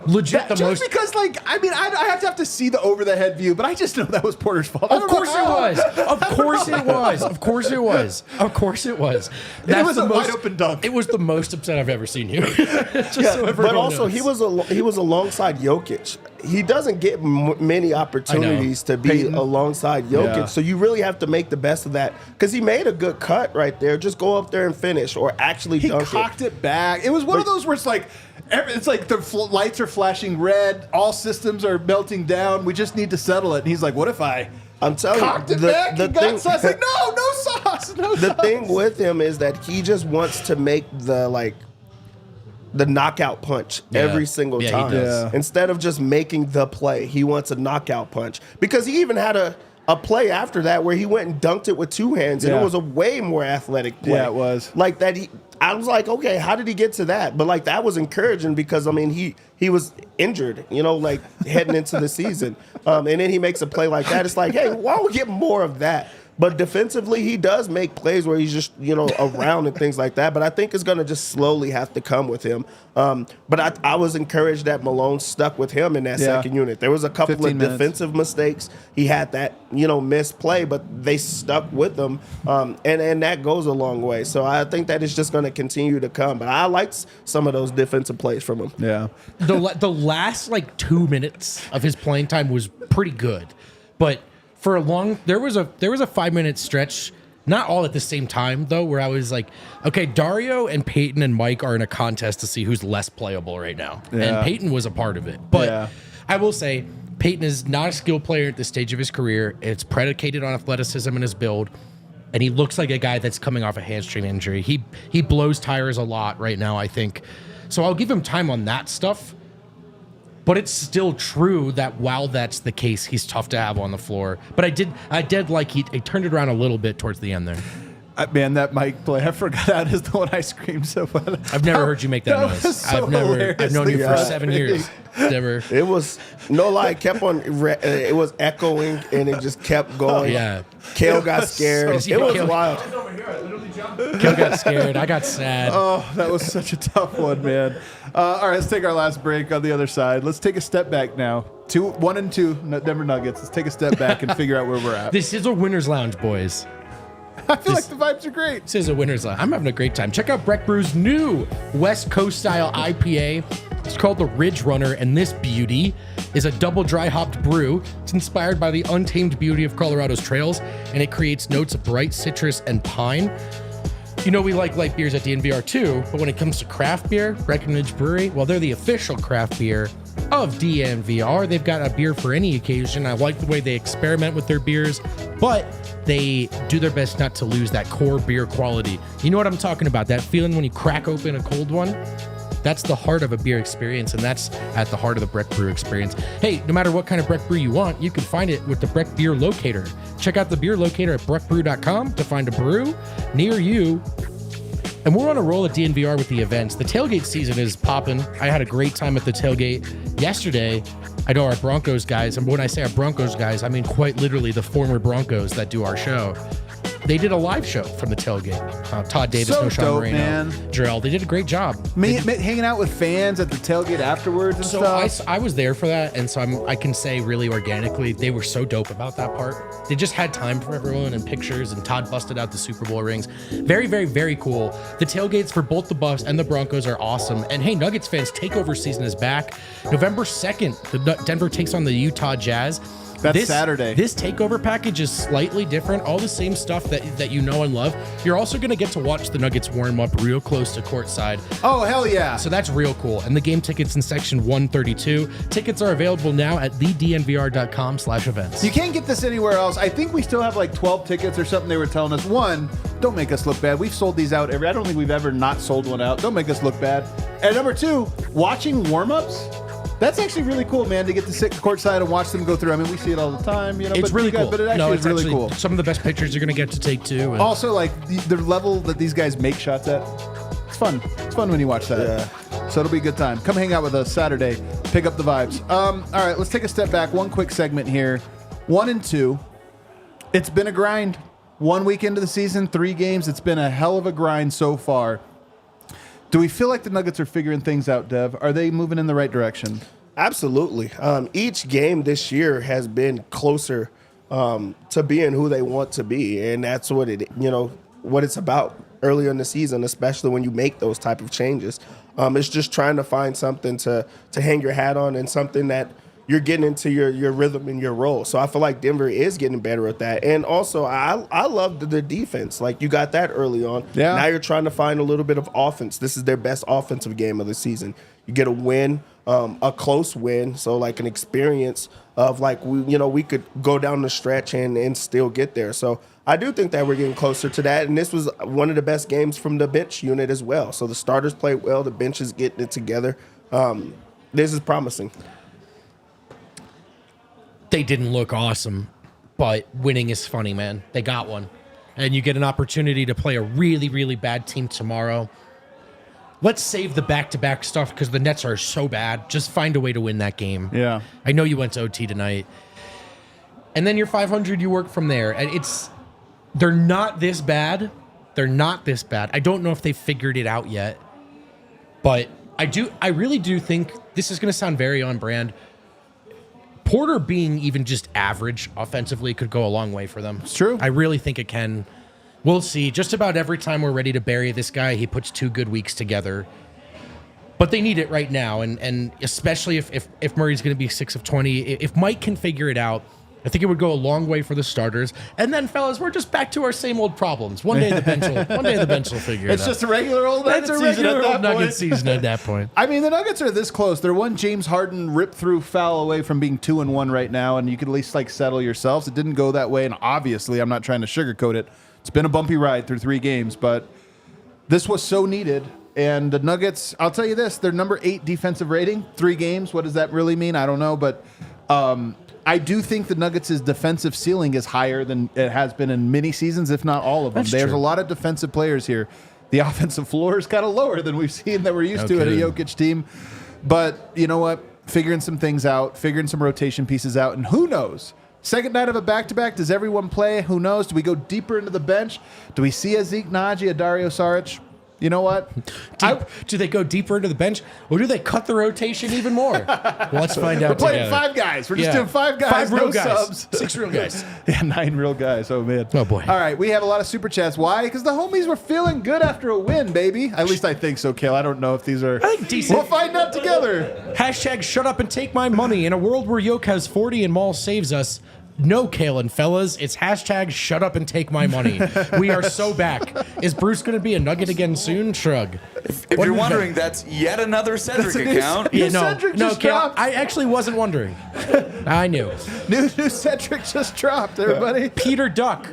Legit, Because, like, I mean, I have to see the over-the-head view, but I just know that was Porter's fault. Of course it was. Of course it was. Of course it was. Of course it was. It was a wide-open dunk. It was the most upset I've ever seen you. But also, he was alongside Jokic. He doesn't get many opportunities to be alongside Jokic, Yeah. so you really have to make the best of that. Because he made a good cut right there. Just go up there and finish, or actually He dunk it. cocked it back. It was one of those where it's like the lights are flashing red, all systems are melting down. We just need to settle it. And he's like, "What if I?" I'm telling cocked you, it back. He got sauce. Like, no sauce, no the sauce. thing with him is that he just wants to make the knockout punch every single Yeah, he time. does. Yeah. Instead of just making the play, he wants a knockout punch. Because he even had a play after that where he went and dunked it with 2 hands, and Yeah. it was a way more athletic play. Yeah, it was. Like that, I was like, okay, how did he get to that? But like that was encouraging because I mean he was injured, like heading into the season, and then he makes a play like that. It's like, hey, why don't we get more of that? But defensively, he does make plays where he's just, around and things like that. But I think it's going to just slowly have to come with him. But I was encouraged that Malone stuck with him in that second unit. There was a couple of 15 minutes. defensive mistakes. He had that, missed play, but they stuck with him. And that goes a long way. So I think that is just going to continue to come. But I liked some of those defensive plays from him. Yeah. The last 2 minutes of his playing time was pretty good, but for a long there was a 5-minute stretch, not all at the same time though, where I was like, okay, Dario and Peyton and Mike are in a contest to see who's less playable right now, and Peyton was a part of it. But I will say Peyton is not a skill player at this stage of his career. It's predicated on athleticism and his build. And he looks like a guy that's coming off a hamstring injury. He blows tires a lot right now, I think. So I'll give him time on that stuff. But it's still true that while that's the case, he's tough to have on the floor. But I did like he turned it around a little bit towards the end there. Man, that Mike play, I forgot that is the one I screamed so bad. I've never heard you make that noise. Was so I've known you for hilariously 7 years. Never. It was, no lie, it kept on, it was echoing and it just kept going. Yeah. Kale got scared. so- It was Kale- wild. Kale got scared. I got sad. Oh, that was such a tough one, man. All right, let's take our last break on the other side. Let's take a step back now. 1 and 2, Denver Nuggets. Let's take a step back and figure out where we're at. This is a winner's lounge, boys. I feel like the vibes are great. This is a winner's lounge. I'm having a great time. Check out Breck Brew's new West Coast style IPA. It's called the Ridge Runner, and this beauty is a double dry hopped brew. It's inspired by the untamed beauty of Colorado's trails, and it creates notes of bright citrus and pine. We like light beers at DNVR too, but when it comes to craft beer, Breckenridge Brewery, well, they're the official craft beer of DNVR. They've got a beer for any occasion. I like the way they experiment with their beers, but they do their best not to lose that core beer quality. You know what I'm talking about? That feeling when you crack open a cold one? That's the heart of a beer experience, and that's at the heart of the Breck Brew experience. Hey, no matter what kind of Breck Brew you want, you can find it with the Breck Beer Locator. Check out the beer locator at breckbrew.com to find a brew near you. And we're on a roll at DNVR with the events. The tailgate season is popping. I had a great time at the tailgate yesterday. I know our Broncos guys, and when I say our Broncos guys, I mean quite literally the former Broncos that do our show. They did a live show from the tailgate. Todd Davis, So No Sean dope, Moreno, man. Jarrell. They did a great job. Hanging out with fans at the tailgate afterwards and So stuff. I was there for that, and so I can say really organically, they were so dope about that part. They just had time for everyone and pictures, and Todd busted out the Super Bowl rings. Very, very, very cool. The tailgates for both the Bucs and the Broncos are awesome. And hey, Nuggets fans, takeover season is back. November 2nd, Denver takes on the Utah Jazz. That's Saturday. This takeover package is slightly different. All the same stuff that you know and love. You're also going to get to watch the Nuggets warm up real close to courtside. Oh, hell yeah. So that's real cool. And the game tickets in section 132. Tickets are available now at thednvr.com/events. You can't get this anywhere else. I think we still have like 12 tickets or something they were telling us. One, don't make us look bad. We've sold these out I don't think we've ever not sold one out. Don't make us look bad. And number two, watching warm-ups. That's actually really cool, man, to get to sit courtside and watch them go through. I mean, we see it all the time, you know. It's really cool. But it actually is really cool. Some of the best pictures you're going to get to take, too. And also, like, the level that these guys make shots at, it's fun. It's fun when you watch that. Yeah. So it'll be a good time. Come hang out with us Saturday. Pick up the vibes. All right, let's take a step back. One quick segment here. 1 and 2. It's been a grind. 1 week into the season, 3 games. It's been a hell of a grind so far. Do we feel like the Nuggets are figuring things out, Dev? Are they moving in the right direction? Absolutely. Each game this year has been closer to being who they want to be, and that's what it's about earlier in the season, especially when you make those type of changes. It's just trying to find something to hang your hat on and something that you're getting into your rhythm and your role. So I feel like Denver is getting better at that. And also, I love the defense. Like, you got that early on. Yeah. Now you're trying to find a little bit of offense. This is their best offensive game of the season. You get a win, a close win, so like an experience of like, we could go down the stretch and still get there. So I do think that we're getting closer to that. And this was one of the best games from the bench unit as well. So the starters played well. The bench is getting it together. This is promising. they didn't look awesome, but winning is funny, man. They got one. And you get an opportunity to play a really, really bad team tomorrow. Let's save the back-to-back stuff because the Nets are so bad. Just find a way to win that game. Yeah. I know you went to OT tonight. And then you're 500, you work from there. And they're not this bad. They're not this bad. I don't know if they've figured it out yet. But I really do think this is going to sound very on brand. Porter being even just average offensively could go a long way for them. It's true. I really think it can. We'll see. Just about every time we're ready to bury this guy, he puts 2 good weeks together. But they need it right now, and especially if Murray's going to be 6 of 20, if Mike can figure it out, I think it would go a long way for the starters. And then, fellas, we're just back to our same old problems. One day the bench will figure it out. It's just a regular old Nuggets season. It's a regular old Nuggets season at that point. I mean, the Nuggets are this close. They're one James Harden rip-through foul away from being 2-1 right now, and you could at least settle yourselves. It didn't go that way, and obviously, I'm not trying to sugarcoat it. It's been a bumpy ride through 3 games, but this was so needed. And the Nuggets, I'll tell you this, they're number 8 defensive rating, 3 games. What does that really mean? I don't know, but I do think the Nuggets' defensive ceiling is higher than it has been in many seasons, if not all of them. There's a lot of defensive players here. The offensive floor is kind of lower than we've seen that we're used to at a Jokic team. But you know what? Figuring some things out, figuring some rotation pieces out, and who knows? Second night of a back-to-back, does everyone play? Who knows? Do we go deeper into the bench? Do we see a Zeke Naji, a Dario Saric? You know what? Do they go deeper into the bench, or do they cut the rotation even more? Well, let's find out. We're playing together. 5 guys. We're just doing 5 guys, 5 real no guys, subs. 6 real guys. Yeah, 9 real guys. Oh, man. Oh, boy. All right, we have a lot of super chats. Why? Because the homies were feeling good after a win, baby. At least I think so, Kale. I don't know if these are... I think decent. We'll find out together. Hashtag shut up and take my money. In a world where Yoke has 40 and Maul saves us, no, Kalen, fellas. It's hashtag shut up and take my money. We are so back. Is Bruce going to be a Nugget again soon? Shrug. If you're wondering, that's yet another Cedric account. Yeah, Cedric no, just Kale, dropped. I actually wasn't wondering. I knew. New Cedric just dropped, everybody. Peter Duck.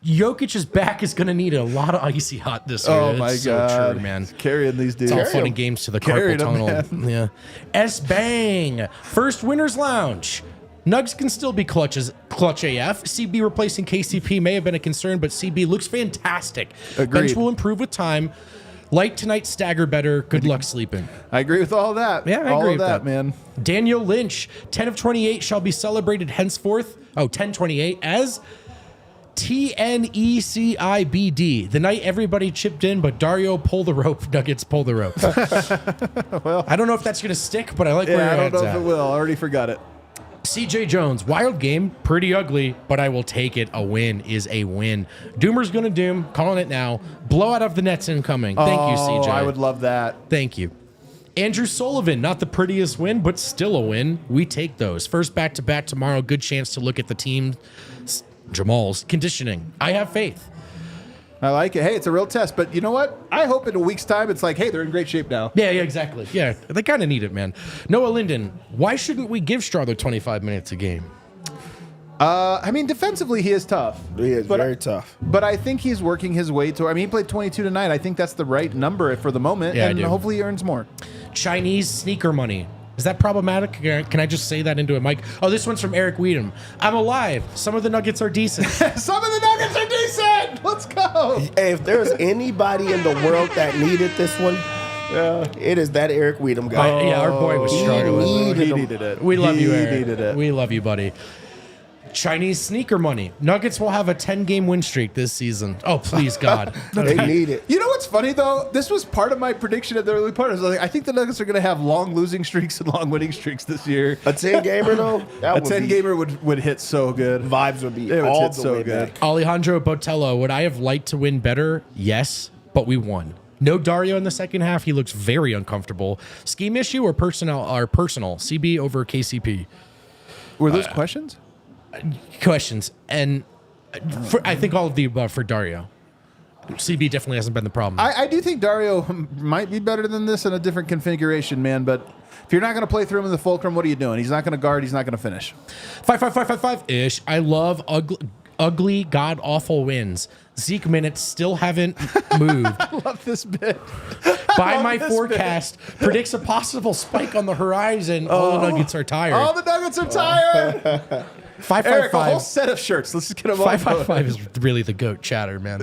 Jokic's back is going to need a lot of icy hot this year. Oh, my It's God. So true, man. Carrying these dudes. It's all fun and games to the carpal tunnel. Yeah. S-Bang. First Winners Lounge. Nugs can still be clutch AF. CB replacing KCP may have been a concern, but CB looks fantastic. Agreed. Bench will improve with time. Light tonight, stagger better. Good luck sleeping. I agree with all that. Yeah, I all agree of with that, that. man. Daniel Lynch, 10 of 28 shall be celebrated henceforth. 10-28 as TNECIBD. The night everybody chipped in, but Dario pull the rope. Nuggets pull the rope. Well, I don't know if that's going to stick, but I like where your I don't head's know if at. it will. I already forgot it. CJ Jones, wild game, pretty ugly, but I will take it. A win is a win. Doomer's going to doom, calling it now. Blowout of the Nets incoming. Thank you, CJ. I would love that. Thank you. Andrew Sullivan, not the prettiest win, but still a win. We take those. First back-to-back tomorrow. Good chance to look at the team, Jamal's conditioning. I have faith. I like it. Hey, it's a real test. But you know what? I hope in a week's time it's like, hey, they're in great shape now. Yeah, exactly. Yeah, they kind of need it, man. Noah Linden, why shouldn't we give Strother 25 minutes a game? I mean, defensively, he is tough. He is very tough. But I think he's working his way to. I mean, he played 22 tonight. I think that's the right number for the moment. Yeah, and I do. hopefully he earns more. Chinese sneaker money. Is that problematic? Can I just say that into a mic? Oh, this one's from Eric Weedham. I'm alive. Some of the Nuggets are decent. Some of the Nuggets are decent. Let's go. Hey, if there's anybody in the world that needed this one, it is that Eric Weedham guy. Yeah, our boy was struggling. He needed it. We love you, He Eric. needed it. We love you, buddy. Chinese sneaker money. Nuggets will have a 10-game win streak this season. Oh, please, God. They need it. You know what's funny, though? This was part of my prediction at the early part. I was like, I think the Nuggets are going to have long losing streaks and long winning streaks this year. A 10-gamer, though? A 10-gamer would hit so good. Vibes would be It would all hit the so way good. back. Alejandro Botello, would I have liked to win better? Yes, but we won. No Dario in the second half. He looks very uncomfortable. Scheme issue or personal? CB over KCP. Were those questions? Questions. And I think all of the above for Dario. CB definitely hasn't been the problem. I do think Dario might be better than this in a different configuration, man. But if you're not going to play through him in the fulcrum, what are you doing? He's not going to guard. He's not going to finish. 5-5-5-5-5-ish. I love ugly, god-awful wins. Zeke minutes still haven't moved. I love this bit. By my forecast, predicts a possible spike on the horizon. All the Nuggets are tired. All the Nuggets are tired. 5-5-5. Eric, a whole set of shirts. Let's just get them all. 5-5-5 is really the GOAT chatter, man.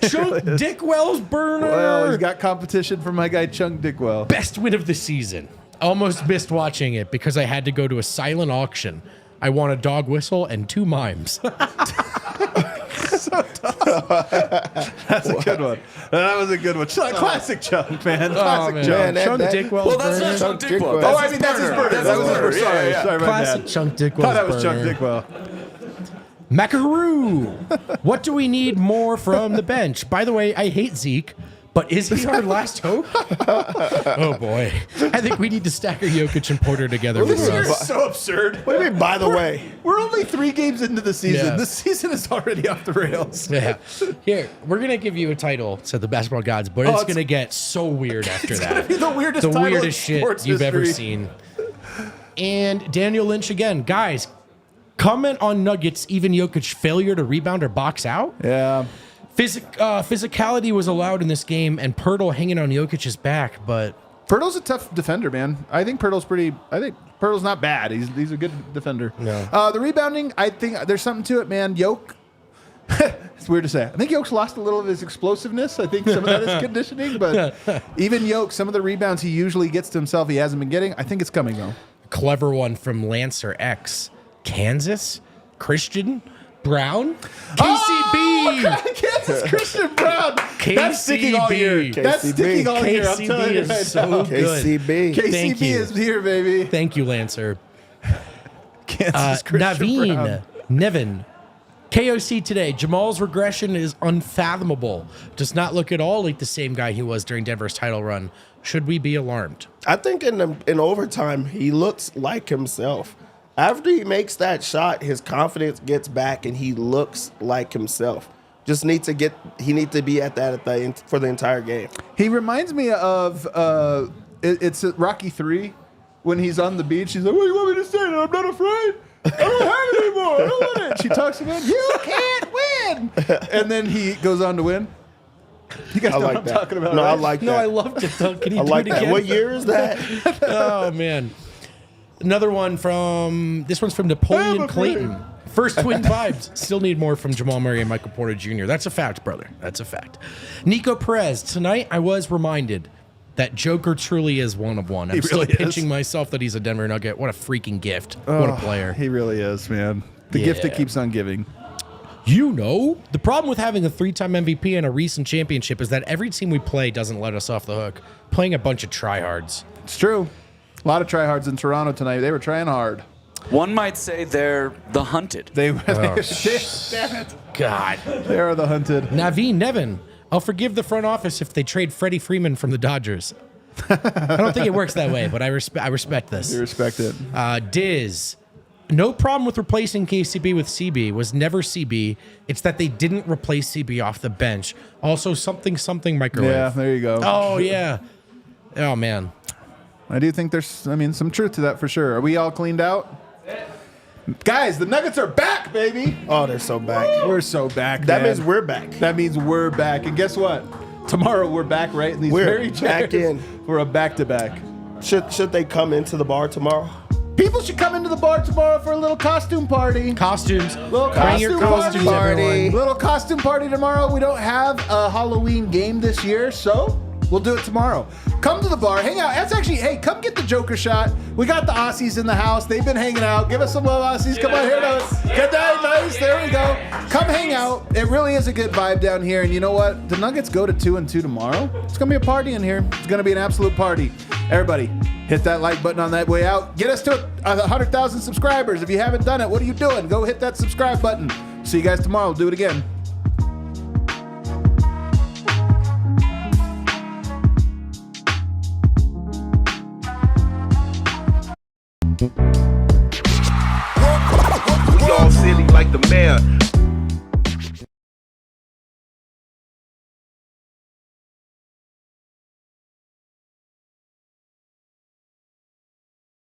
Chunk Dickwell's burner. Well, he's got competition from my guy Chung Dickwell. Best win of the season. Almost missed watching it because I had to go to a silent auction. I won a dog whistle and 2 mimes. So tough. That's a good one. That was a good one. Classic Chung, man. Classic man. Chung. Man, Chunk that- Dickwell's Well, that's burner. not Chunk Chunk Dickwell. Dickwell. Oh, I mean, that's his burner. That was his burner. Sorry, yeah. sorry, my Classic bad. Chunk Dickwell's Thought that was Chung burner. Dickwell. Macaroon. What do we need more from the bench? By the way, I hate Zeke, but is he our last hope? Oh, boy. I think we need to stack Jokic and Porter together with This year Russ. is so absurd. What do you mean, by the way? We're only 3 games into the season. Yeah. The season is already off the rails. Yeah. Here, we're going to give you a title, said the basketball gods, but it's going to get so weird after that. Be the weirdest title in shit sports you've ever history. seen. And Daniel Lynch again. Guys, comment on Nuggets, even Jokic failure to rebound or box out. Yeah. Physicality was allowed in this game, and Pirtle hanging on Jokic's back, but Pirtle's a tough defender, man. I think Pirtle's not bad. He's a good defender. No. The rebounding, I think there's something to it, man. Yoke, it's weird to say. I think Yoke's lost a little of his explosiveness. I think some of that is conditioning, but even Yoke, some of the rebounds he usually gets to himself, he hasn't been getting. I think it's coming though. clever one from Lancer X. Kansas? Christian Braun? KCB! Kansas Christian Braun. KCB. That's sticking all year. That's KCB. sticking all year. I'm KCB telling you is right so now. good. KCB. Thank KCB you. is here, baby. Thank you, Lancer. Kansas Christian Naveen, Braun. Nevin. KOC today. Jamal's regression is unfathomable. Does not look at all like the same guy he was during Denver's title run. Should we be alarmed? I think in overtime, he looks like himself. After he makes that shot, his confidence gets back and he looks like himself. He needs to be at that for the entire game. He reminds me of it's Rocky 3 when he's on the beach. He's like, "What do you want me to say? I'm not afraid. I don't have it anymore. I don't want it." She talks about, "You can't win," and then he goes on to win. You guys know what I'm talking about? No, right? I like No, that. I loved it, though. Can you I do like it that. again? What year is that? Oh, man. Another one this one's from Napoleon Clayton. First twin vibes. Still need more from Jamal Murray and Michael Porter Jr. That's a fact, brother. That's a fact. Nico Perez. Tonight I was reminded that Joker truly is one of one. I'm still really is. pinching myself that he's a Denver Nugget. What a freaking gift. What a player. He really is, man. The gift that Yeah. keeps on giving. You know, the problem with having a 3-time MVP and a recent championship is that every team we play doesn't let us off the hook. Playing a bunch of tryhards. It's true. A lot of tryhards in Toronto tonight. They were trying hard. One might say they're the hunted. Damn it. God. They are the hunted. Naveen, Nevin. I'll forgive the front office if they trade Freddie Freeman from the Dodgers. I don't think it works that way, but I respect this. You respect it. Diz, no problem with replacing KCB with CB. Was never CB. It's that they didn't replace CB off the bench. Also, something microwave. Yeah, there you go. Oh yeah. Oh man. I do think there's, some truth to that for sure. Are we all cleaned out? Guys, the Nuggets are back, baby. Oh, they're so back. We're so back. That man. means we're back. That means we're back. And guess what? Tomorrow we're back, right? In these We're very back chairs. in. We're a back-to-back. Should they come into the bar tomorrow? People should come into the bar tomorrow for a little costume party. Costumes. Little Bring your costumes, everyone. Little costume party tomorrow. We don't have a Halloween game this year, so we'll do it tomorrow. Come to the bar, hang out. That's actually, hey, come get the Joker shot. We got the Aussies in the house. They've been hanging out. Give us some love, Aussies. Come on here. Good day, nice. There we go. Come hang out. It really is a good vibe down here. And you know what? The Nuggets go to 2-2 tomorrow. It's going to be a party in here. It's going to be an absolute party. Everybody, hit that like button on that way out. Get us to 100,000 subscribers. If you haven't done it, what are you doing? Go hit that subscribe button. See you guys tomorrow. We'll do it again. We all silly like the mayor.